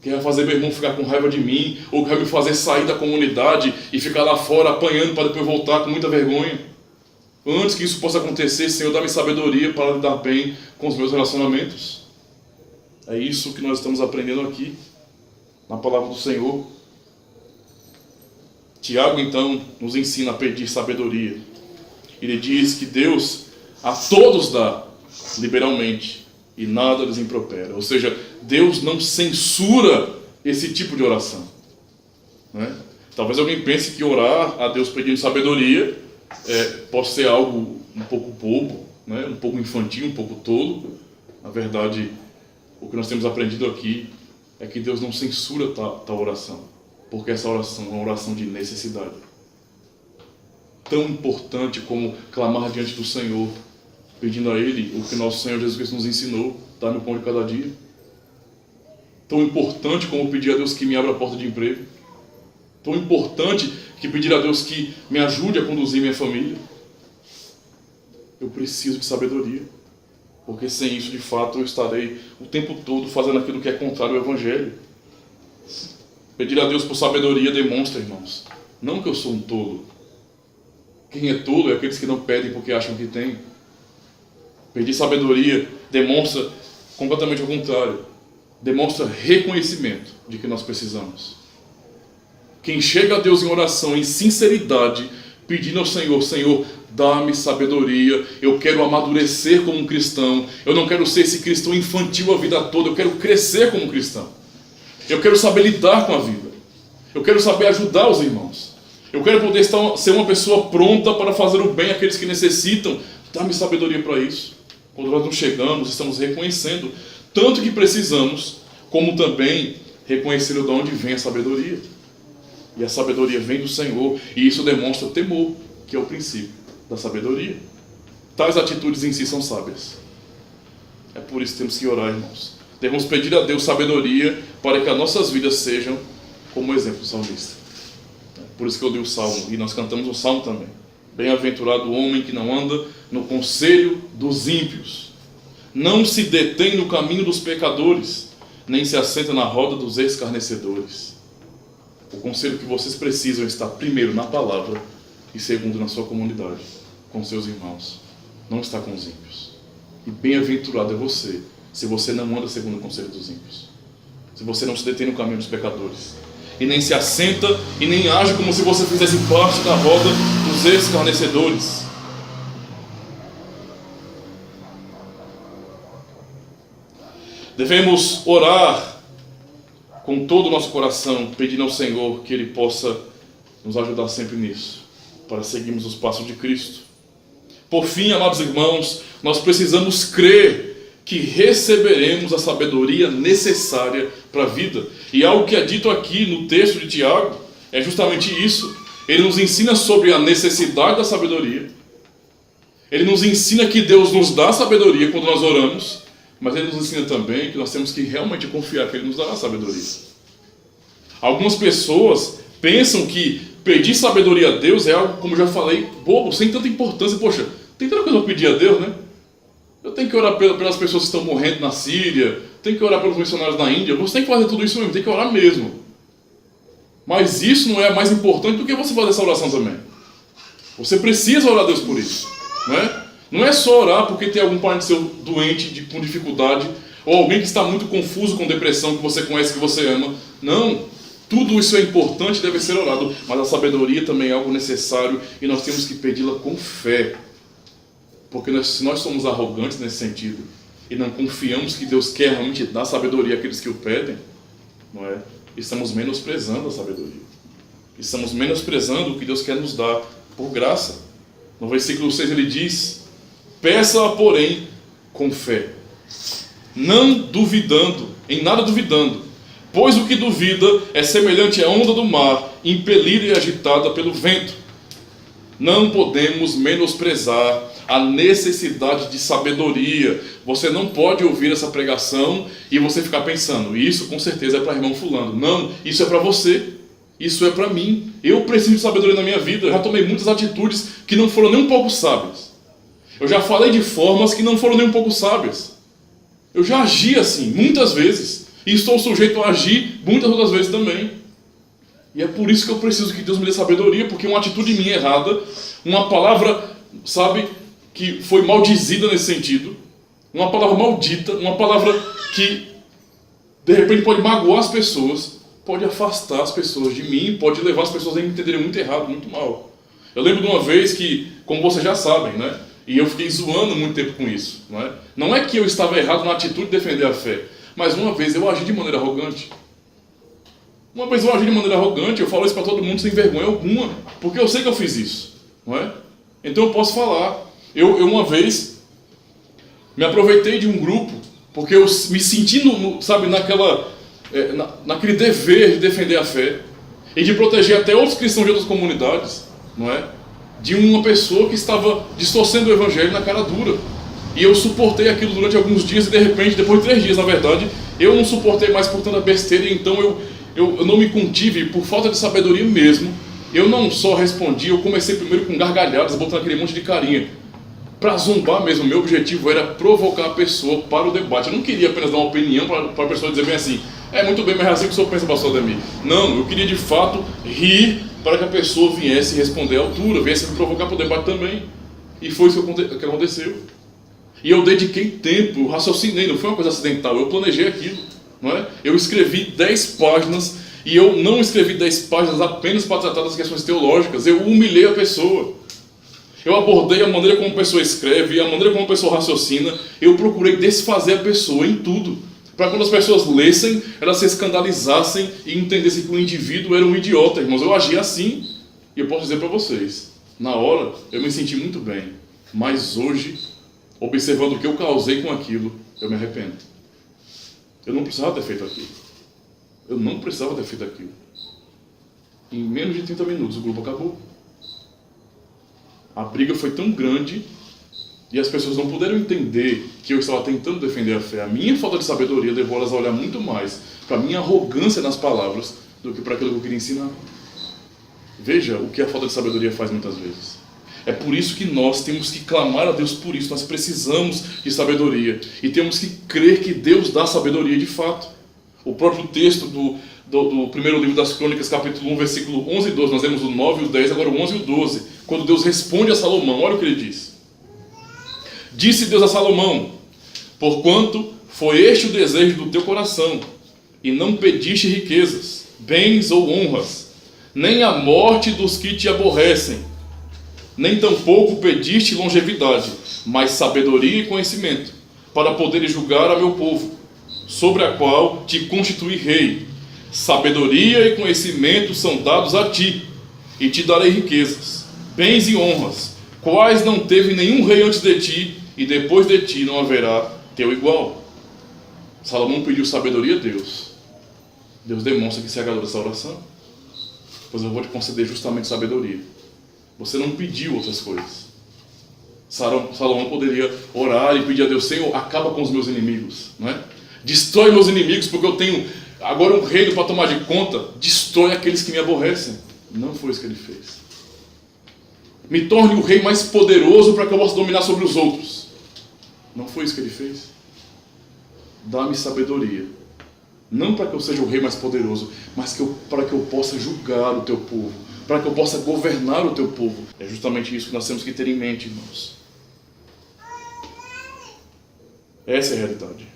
Que vai fazer meu irmão ficar com raiva de mim, ou que vai me fazer sair da comunidade e ficar lá fora apanhando para depois voltar com muita vergonha. Antes que isso possa acontecer, Senhor, dá-me sabedoria para lidar bem com os meus relacionamentos. É isso que nós estamos aprendendo aqui, na palavra do Senhor. Tiago, então, nos ensina a pedir sabedoria. Ele diz que Deus a todos dá liberalmente e nada lhes impropera. Ou seja, Deus não censura esse tipo de oração. Né? Talvez alguém pense que orar a Deus pedindo sabedoria pode ser algo um pouco bobo, né? Um pouco infantil, um pouco tolo. Na verdade, o que nós temos aprendido aqui é que Deus não censura tal oração, porque essa oração é uma oração de necessidade. Tão importante como clamar diante do Senhor, pedindo a Ele o que nosso Senhor Jesus Cristo nos ensinou, dar-me o pão de cada dia. Tão importante como pedir a Deus que me abra a porta de emprego. Tão importante que pedir a Deus que me ajude a conduzir minha família. Eu preciso de sabedoria, porque sem isso, de fato, eu estarei o tempo todo fazendo aquilo que é contrário ao Evangelho. Pedir a Deus por sabedoria demonstra, irmãos, não que eu sou um tolo. Quem é tolo é aqueles que não pedem porque acham que tem. Pedir sabedoria demonstra completamente o contrário. Demonstra reconhecimento de que nós precisamos. Quem chega a Deus em oração, em sinceridade, pedindo ao Senhor, Senhor, dá-me sabedoria, eu quero amadurecer como um cristão, eu não quero ser esse cristão infantil a vida toda, eu quero crescer como cristão. Eu quero saber lidar com a vida. Eu quero saber ajudar os irmãos. Eu quero poder ser uma pessoa pronta para fazer o bem àqueles que necessitam. Dá-me sabedoria para isso. Quando nós não chegamos, estamos reconhecendo tanto que precisamos, como também reconhecendo de onde vem a sabedoria. E a sabedoria vem do Senhor, e isso demonstra o temor, que é o princípio da sabedoria. Tais atitudes em si são sábias. É por isso que temos que orar, irmãos. Devemos pedir a Deus sabedoria para que as nossas vidas sejam como o exemplo do salmista. Por isso que eu dei o salmo, e nós cantamos o salmo também. Bem-aventurado o homem que não anda no conselho dos ímpios, não se detém no caminho dos pecadores, nem se assenta na roda dos escarnecedores. O conselho que vocês precisam está primeiro na palavra e segundo na sua comunidade, com seus irmãos. Não está com os ímpios. E bem-aventurado é você, se você não anda segundo o conselho dos ímpios. Se você não se detém no caminho dos pecadores. E nem se assenta e nem age como se você fizesse parte da roda dos escarnecedores. Devemos orar com todo o nosso coração, pedindo ao Senhor que Ele possa nos ajudar sempre nisso, para seguirmos os passos de Cristo. Por fim, amados irmãos, nós precisamos crer que receberemos a sabedoria necessária para a vida. E algo que é dito aqui no texto de Tiago é justamente isso. Ele nos ensina sobre a necessidade da sabedoria. Ele nos ensina que Deus nos dá sabedoria quando nós oramos. Mas Ele nos ensina também que nós temos que realmente confiar que Ele nos dará sabedoria. Algumas pessoas pensam que pedir sabedoria a Deus é algo, como já falei, bobo, sem tanta importância. Poxa, tem tanta coisa para pedir a Deus, né? Eu tenho que orar pelas pessoas que estão morrendo na Síria, tenho que orar pelos missionários na Índia. Você tem que fazer tudo isso mesmo, tem que orar mesmo. Mas isso não é mais importante do que você fazer essa oração também. Você precisa orar a Deus por isso, não é? Não é só orar porque tem algum parente seu doente, com dificuldade, ou alguém que está muito confuso com depressão, que você conhece, que você ama. Não, tudo isso é importante e deve ser orado, mas a sabedoria também é algo necessário e nós temos que pedi-la com fé. Porque se nós somos arrogantes nesse sentido e não confiamos que Deus quer realmente dar sabedoria àqueles que o pedem, não é? Estamos menosprezando a sabedoria. Estamos menosprezando o que Deus quer nos dar por graça. No versículo 6 ele diz: peça-a, porém, com fé, não duvidando, em nada duvidando, pois o que duvida é semelhante à onda do mar, impelida e agitada pelo vento. Não podemos menosprezar a necessidade de sabedoria. Você não pode ouvir essa pregação e você ficar pensando, isso com certeza é para irmão fulano. Não, isso é para você. Isso é para mim. Eu preciso de sabedoria na minha vida. Eu já tomei muitas atitudes que não foram nem um pouco sábias. Eu já falei de formas que não foram nem um pouco sábias. Eu já agi assim, muitas vezes. E estou sujeito a agir muitas outras vezes também. E é por isso que eu preciso que Deus me dê sabedoria, porque uma atitude minha errada, uma palavra, sabe, que foi maldizida nesse sentido, uma palavra maldita, uma palavra que de repente pode magoar as pessoas, pode afastar as pessoas de mim, pode levar as pessoas a me entenderem muito errado, muito mal. Eu lembro de uma vez que, como vocês já sabem, né? E eu fiquei zoando muito tempo com isso. Não é? Não é que eu estava errado na atitude de defender a fé, mas uma vez eu agi de maneira arrogante. Uma vez eu agi de maneira arrogante, eu falo isso para todo mundo sem vergonha alguma, porque eu sei que eu fiz isso. Não é? Então eu posso falar. Eu uma vez me aproveitei de um grupo, porque eu me senti, sabe, naquele dever de defender a fé e de proteger até outros cristãos de outras comunidades, não é? De uma pessoa que estava distorcendo o evangelho na cara dura. E eu suportei aquilo durante alguns dias e de repente, depois de 3 dias na verdade, eu não suportei mais por tanta besteira, e então eu não me contive, por falta de sabedoria mesmo. Eu não só respondi, eu comecei primeiro com gargalhadas, botando aquele monte de carinha. Para zombar mesmo, meu objetivo era provocar a pessoa para o debate. Eu não queria apenas dar uma opinião para a pessoa dizer bem assim, muito bem, mas é assim que o senhor pensa, pastor Ademir. Não, eu queria de fato rir para que a pessoa viesse responder à altura, viesse me provocar para o debate também. E foi isso que aconteceu. E eu dediquei tempo, eu raciocinei, não foi uma coisa acidental, eu planejei aquilo. Não é? Eu escrevi 10 páginas, e eu não escrevi 10 páginas apenas para tratar das questões teológicas, eu humilhei a pessoa. Eu abordei a maneira como a pessoa escreve, a maneira como a pessoa raciocina, eu procurei desfazer a pessoa em tudo. Para quando as pessoas lessem, elas se escandalizassem e entendessem que o indivíduo era um idiota, irmãos. Eu agi assim, e eu posso dizer para vocês, na hora eu me senti muito bem, mas hoje, observando o que eu causei com aquilo, eu me arrependo. Eu não precisava ter feito aquilo. Eu não precisava ter feito aquilo. Em menos de 30 minutos o grupo acabou. A briga foi tão grande e as pessoas não puderam entender que eu estava tentando defender a fé. A minha falta de sabedoria levou elas a olhar muito mais para a minha arrogância nas palavras do que para aquilo que eu queria ensinar. Veja o que a falta de sabedoria faz muitas vezes. É por isso que nós temos que clamar a Deus por isso. Nós precisamos de sabedoria. E temos que crer que Deus dá sabedoria de fato. O próprio texto do primeiro livro das Crônicas, capítulo 1, versículo 11 e 12, nós vemos o 9 e o 10, agora o 11 e o 12, quando Deus responde a Salomão, olha o que ele diz. Disse Deus a Salomão: porquanto foi este o desejo do teu coração, e não pediste riquezas, bens ou honras, nem a morte dos que te aborrecem, nem tampouco pediste longevidade, mas sabedoria e conhecimento, para poderes julgar a meu povo, sobre a qual te constituí rei. Sabedoria e conhecimento são dados a ti, e te darei riquezas, bens e honras, quais não teve nenhum rei antes de ti, e depois de ti não haverá teu igual. Salomão pediu sabedoria a Deus. Deus demonstra que se agradou dessa oração. Pois eu vou te conceder justamente sabedoria. Você não pediu outras coisas. Salomão poderia orar e pedir a Deus: Senhor, acaba com os meus inimigos, não é? Destrói meus inimigos, porque eu tenho agora um reino para tomar de conta. Destrói aqueles que me aborrecem. Não foi isso que ele fez. Me torne o rei mais poderoso para que eu possa dominar sobre os outros. Não foi isso que ele fez. Dá-me sabedoria. Não para que eu seja o rei mais poderoso, mas para que eu possa julgar o teu povo, para que eu possa governar o teu povo. É justamente isso que nós temos que ter em mente, irmãos. Essa é a realidade.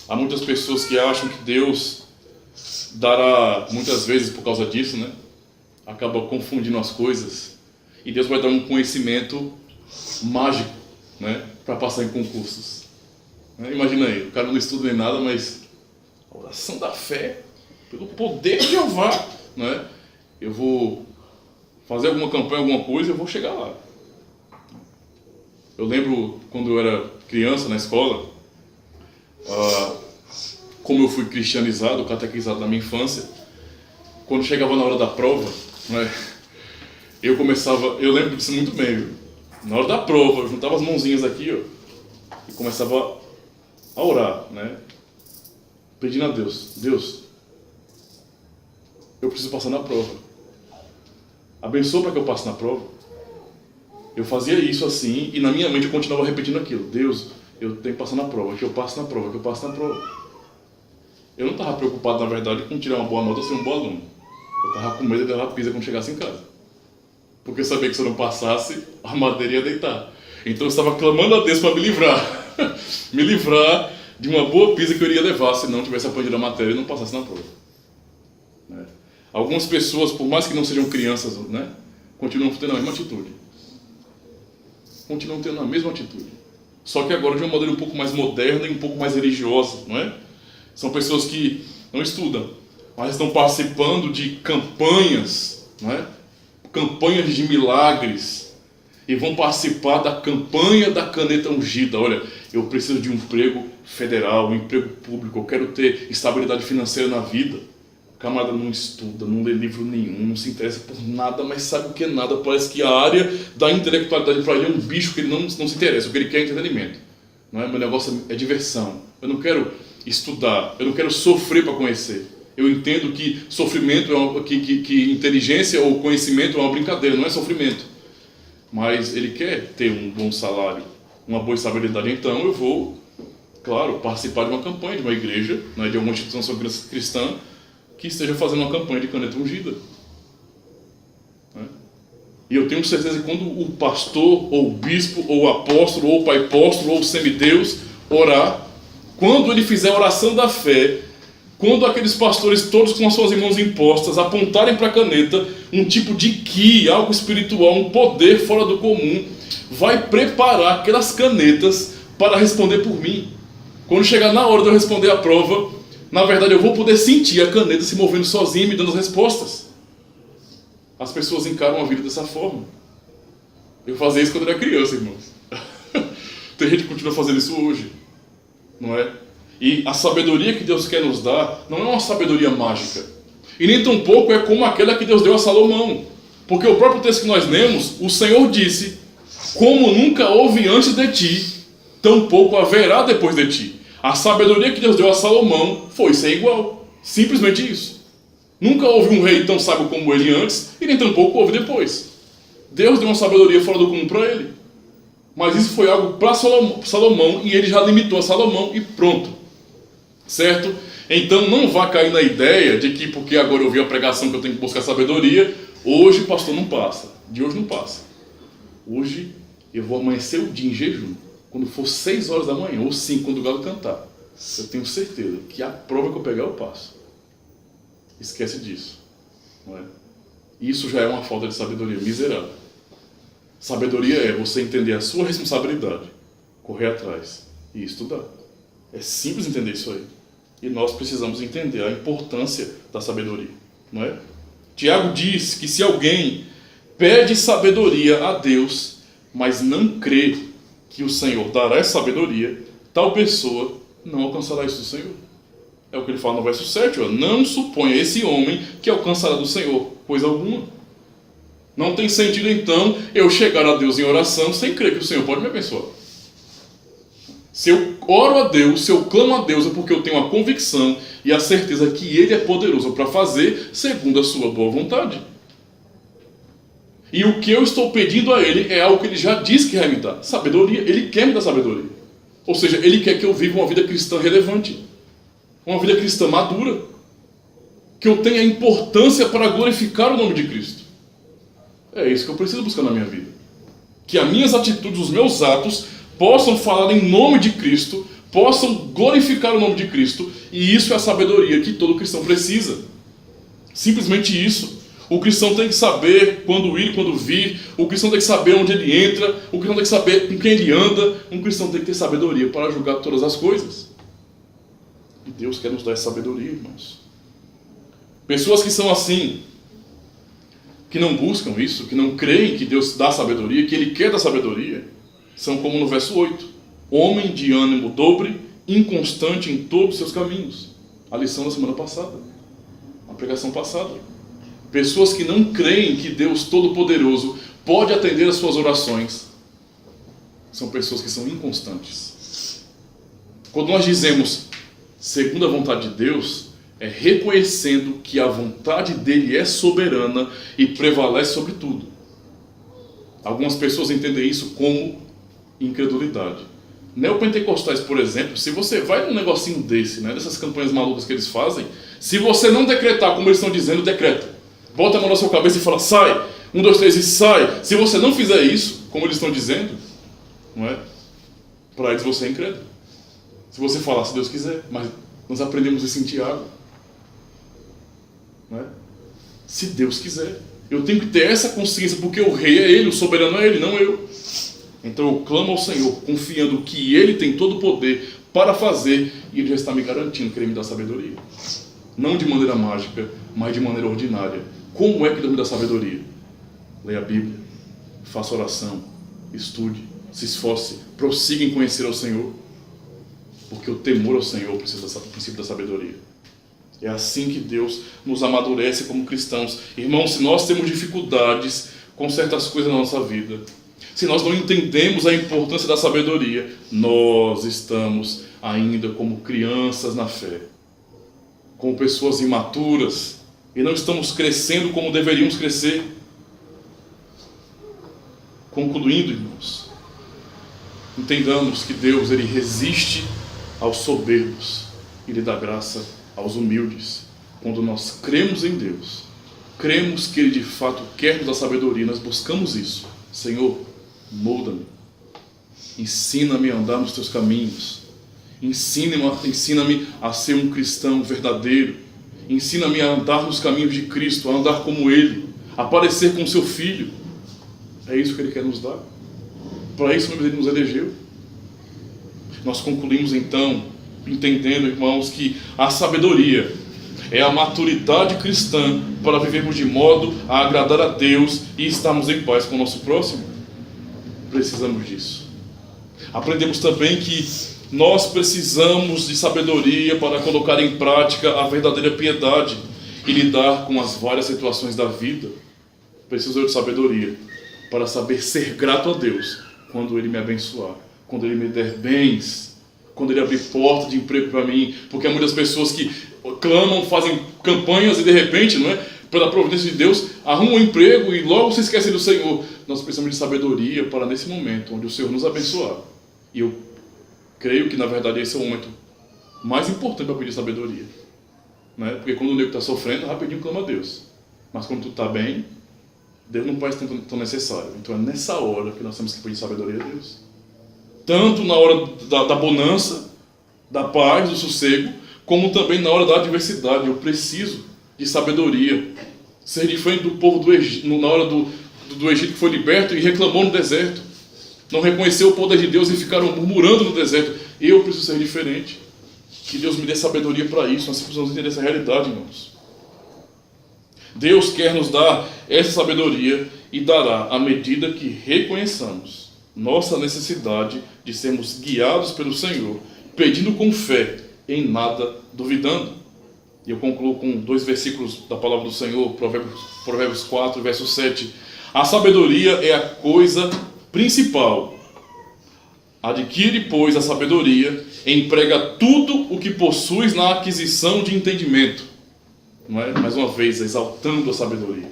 Há muitas pessoas que acham que Deus dará, muitas vezes por causa disso, né? Acaba confundindo as coisas. E Deus vai dar um conhecimento mágico, né? Para passar em concursos. Imagina aí, o cara não estuda nem nada, mas a oração da fé, pelo poder de Jeová, né? Eu vou fazer alguma campanha, alguma coisa, eu vou chegar lá. Eu lembro quando eu era criança na escola, como eu fui cristianizado, catequizado na minha infância, quando chegava na hora da prova, né, eu lembro disso muito bem, viu? Na hora da prova, eu juntava as mãozinhas aqui, ó, e começava a orar, né, pedindo a Deus: Deus, eu preciso passar na prova, abençoa para que eu passe na prova. Eu fazia isso assim, e na minha mente eu continuava repetindo aquilo: Deus, eu tenho que passar na prova, que eu passo na prova, que eu passo na prova. Eu não estava preocupado, na verdade, com tirar uma boa nota ou ser um bom aluno. Eu estava com medo de levar a pisa quando chegasse em casa. Porque eu sabia que se eu não passasse, a madeira ia deitar. Então eu estava clamando a Deus para me livrar. Me livrar de uma boa pisa que eu iria levar se não tivesse aprendido a matéria e não passasse na prova. Né? Algumas pessoas, por mais que não sejam crianças, né, continuam tendo a mesma atitude. Continuam tendo a mesma atitude. Só que agora de uma maneira um pouco mais moderna e um pouco mais religiosa, não é? São pessoas que não estudam, mas estão participando de campanhas, não é? Campanhas de milagres, e vão participar da campanha da caneta ungida. Olha, eu preciso de um emprego federal, um emprego público, eu quero ter estabilidade financeira na vida. O camarada não estuda, não lê livro nenhum, não se interessa por nada, mas sabe o que é nada. Parece que a área da intelectualidade para ele é um bicho que ele não se interessa, o que ele quer é entretenimento. Não é? Meu negócio é diversão. Eu não quero estudar, eu não quero sofrer para conhecer. Eu entendo que sofrimento que inteligência ou conhecimento é uma brincadeira, não é sofrimento. Mas ele quer ter um bom salário, uma boa estabilidade. Então eu vou, claro, participar de uma campanha de uma igreja, né, de alguma instituição cristã que esteja fazendo uma campanha de caneta ungida. Né? E eu tenho certeza que quando o pastor, ou o bispo, ou o apóstolo, ou o pai apóstolo, ou o semideus orar, quando ele fizer a oração da fé, quando aqueles pastores todos com as suas mãos impostas apontarem para a caneta, um tipo de ki, algo espiritual, um poder fora do comum, vai preparar aquelas canetas para responder por mim. Quando chegar na hora de eu responder a prova, na verdade eu vou poder sentir a caneta se movendo sozinha e me dando as respostas. As pessoas encaram a vida dessa forma. Eu fazia isso quando eu era criança, irmãos. Tem gente que continua fazendo isso hoje, não é? E a sabedoria que Deus quer nos dar não é uma sabedoria mágica. E nem tampouco é como aquela que Deus deu a Salomão. Porque o próprio texto que nós lemos, o Senhor disse: como nunca houve antes de ti, tampouco haverá depois de ti. A sabedoria que Deus deu a Salomão foi ser igual. Simplesmente isso. Nunca houve um rei tão sábio como ele antes, e nem tampouco houve depois. Deus deu uma sabedoria fora do comum para ele. Mas isso foi algo para Salomão, e ele já limitou a Salomão e pronto. Certo? Então não vá cair na ideia de que porque agora eu ouvi a pregação que eu tenho que buscar sabedoria, hoje o pastor não passa. De hoje não passa. Hoje eu vou amanhecer o dia em jejum. Quando for 6 horas da manhã, ou 5, quando o galo cantar, eu tenho certeza que a prova que eu pegar eu passo. Esquece disso. Não é? Isso já é uma falta de sabedoria miserável. Sabedoria é você entender a sua responsabilidade, correr atrás e estudar. É simples entender isso aí. E nós precisamos entender a importância da sabedoria, não é? Tiago diz que se alguém pede sabedoria a Deus, mas não crê que o Senhor dará essa sabedoria, tal pessoa não alcançará isso do Senhor. É o que ele fala no verso 7, ó. Não suponha esse homem que alcançará do Senhor coisa alguma. Não tem sentido então eu chegar a Deus em oração sem crer que o Senhor pode me abençoar. Se eu oro a Deus, se eu clamo a Deus, é porque eu tenho a convicção e a certeza que Ele é poderoso para fazer segundo a sua boa vontade. E o que eu estou pedindo a Ele é algo que Ele já disse que vai me dar. Sabedoria. Ele quer me dar sabedoria. Ou seja, Ele quer que eu viva uma vida cristã relevante. Uma vida cristã madura. Que eu tenha importância para glorificar o nome de Cristo. É isso que eu preciso buscar na minha vida. Que as minhas atitudes, os meus atos, possam falar em nome de Cristo, possam glorificar o nome de Cristo, e isso é a sabedoria que todo cristão precisa. Simplesmente isso. O cristão tem que saber quando ir e quando vir, o cristão tem que saber onde ele entra, o cristão tem que saber com quem ele anda, um cristão tem que ter sabedoria para julgar todas as coisas. E Deus quer nos dar essa sabedoria, irmãos. Pessoas que são assim, que não buscam isso, que não creem que Deus dá sabedoria, que Ele quer dar sabedoria, são como no verso 8. Homem de ânimo dobre, inconstante em todos os seus caminhos. A lição da semana passada. A pregação passada. Pessoas que não creem que Deus Todo-Poderoso pode atender as suas orações. São pessoas que são inconstantes. Quando nós dizemos segundo a vontade de Deus, é reconhecendo que a vontade dele é soberana e prevalece sobre tudo. Algumas pessoas entendem isso como incredulidade. Neopentecostais, por exemplo, se você vai num negocinho desse, né, dessas campanhas malucas que eles fazem, se você não decretar como eles estão dizendo, decreta. Bota a mão na sua cabeça e fala, sai, 1, 2, 3 e sai. Se você não fizer isso, como eles estão dizendo, não é? Para eles você é incrédulo. Se você falar, se Deus quiser, mas nós aprendemos isso em Tiago. Não é? Se Deus quiser. Eu tenho que ter essa consciência, porque o rei é Ele, o soberano é Ele, não eu. Então eu clamo ao Senhor, confiando que Ele tem todo o poder para fazer, e Ele já está me garantindo que Ele me dá sabedoria. Não de maneira mágica, mas de maneira ordinária. Como é que Deus me dá sabedoria? Leia a Bíblia, faça oração, estude, se esforce, prossiga em conhecer ao Senhor, porque o temor ao Senhor precisa do princípio da sabedoria. É assim que Deus nos amadurece como cristãos. Irmãos, se nós temos dificuldades com certas coisas na nossa vida, se nós não entendemos a importância da sabedoria, nós estamos ainda como crianças na fé, como pessoas imaturas, e não estamos crescendo como deveríamos crescer. Concluindo, irmãos, entendamos que Deus, Ele resiste aos soberbos e Ele dá graça aos humildes. Quando nós cremos em Deus, cremos que Ele de fato quer nos dar sabedoria, nós buscamos isso. Senhor, molda-me, ensina-me a andar nos teus caminhos, ensina-me a ser um cristão verdadeiro, ensina-me a andar nos caminhos de Cristo, a andar como Ele, a parecer com seu Filho. É isso que Ele quer nos dar. Para isso Ele nos elegeu. Nós concluímos então, entendendo, irmãos, que a sabedoria é a maturidade cristã para vivermos de modo a agradar a Deus e estarmos em paz com o nosso próximo. Precisamos disso. Aprendemos também que nós precisamos de sabedoria para colocar em prática a verdadeira piedade e lidar com as várias situações da vida. Preciso de sabedoria para saber ser grato a Deus quando Ele me abençoar, quando Ele me der bens, quando Ele abrir porta de emprego para mim, porque há muitas pessoas que clamam, fazem campanhas e de repente, não é, pela providência de Deus, arrumam um emprego e logo se esquecem do Senhor. Nós precisamos de sabedoria para nesse momento, onde o Senhor nos abençoar. E eu creio que na verdade esse é o momento mais importante para pedir sabedoria. Né? Porque quando o nego está sofrendo, rapidinho clama a Deus. Mas quando tu está bem, Deus não parece tão necessário. Então é nessa hora que nós temos que pedir sabedoria a Deus. Tanto na hora da bonança, da paz, do sossego, como também na hora da adversidade. Eu preciso de sabedoria. Ser diferente do povo do Egito, na hora do Egito que foi liberto e reclamou no deserto. Não reconheceu o poder de Deus e ficaram murmurando no deserto. Eu preciso ser diferente. Que Deus me dê sabedoria para isso. Nós precisamos entender essa realidade, irmãos. Deus quer nos dar essa sabedoria e dará à medida que reconheçamos nossa necessidade de sermos guiados pelo Senhor, pedindo com fé, em nada duvidando. E eu concluo com 2 versículos da palavra do Senhor, Provérbios 4, verso 7. A sabedoria é a coisa principal. Adquire, pois, a sabedoria, emprega tudo o que possuis na aquisição de entendimento. Não é? Mais uma vez, exaltando a sabedoria.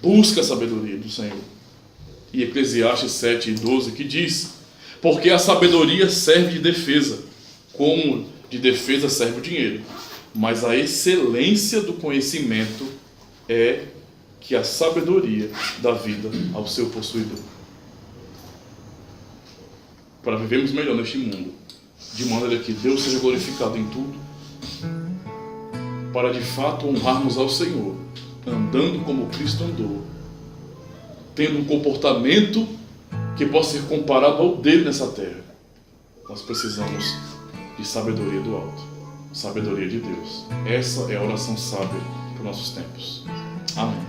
Busca a sabedoria do Senhor. E Eclesiastes 7:12 que diz: porque a sabedoria serve de defesa, como de defesa serve o dinheiro. Mas a excelência do conhecimento é que a sabedoria dá vida ao seu possuidor. Para vivermos melhor neste mundo, de maneira que Deus seja glorificado em tudo, para de fato honrarmos ao Senhor, andando como Cristo andou, tendo um comportamento que possa ser comparado ao dele nessa terra. Nós precisamos de sabedoria do alto, sabedoria de Deus. Essa é a oração sábia para os nossos tempos. Amém.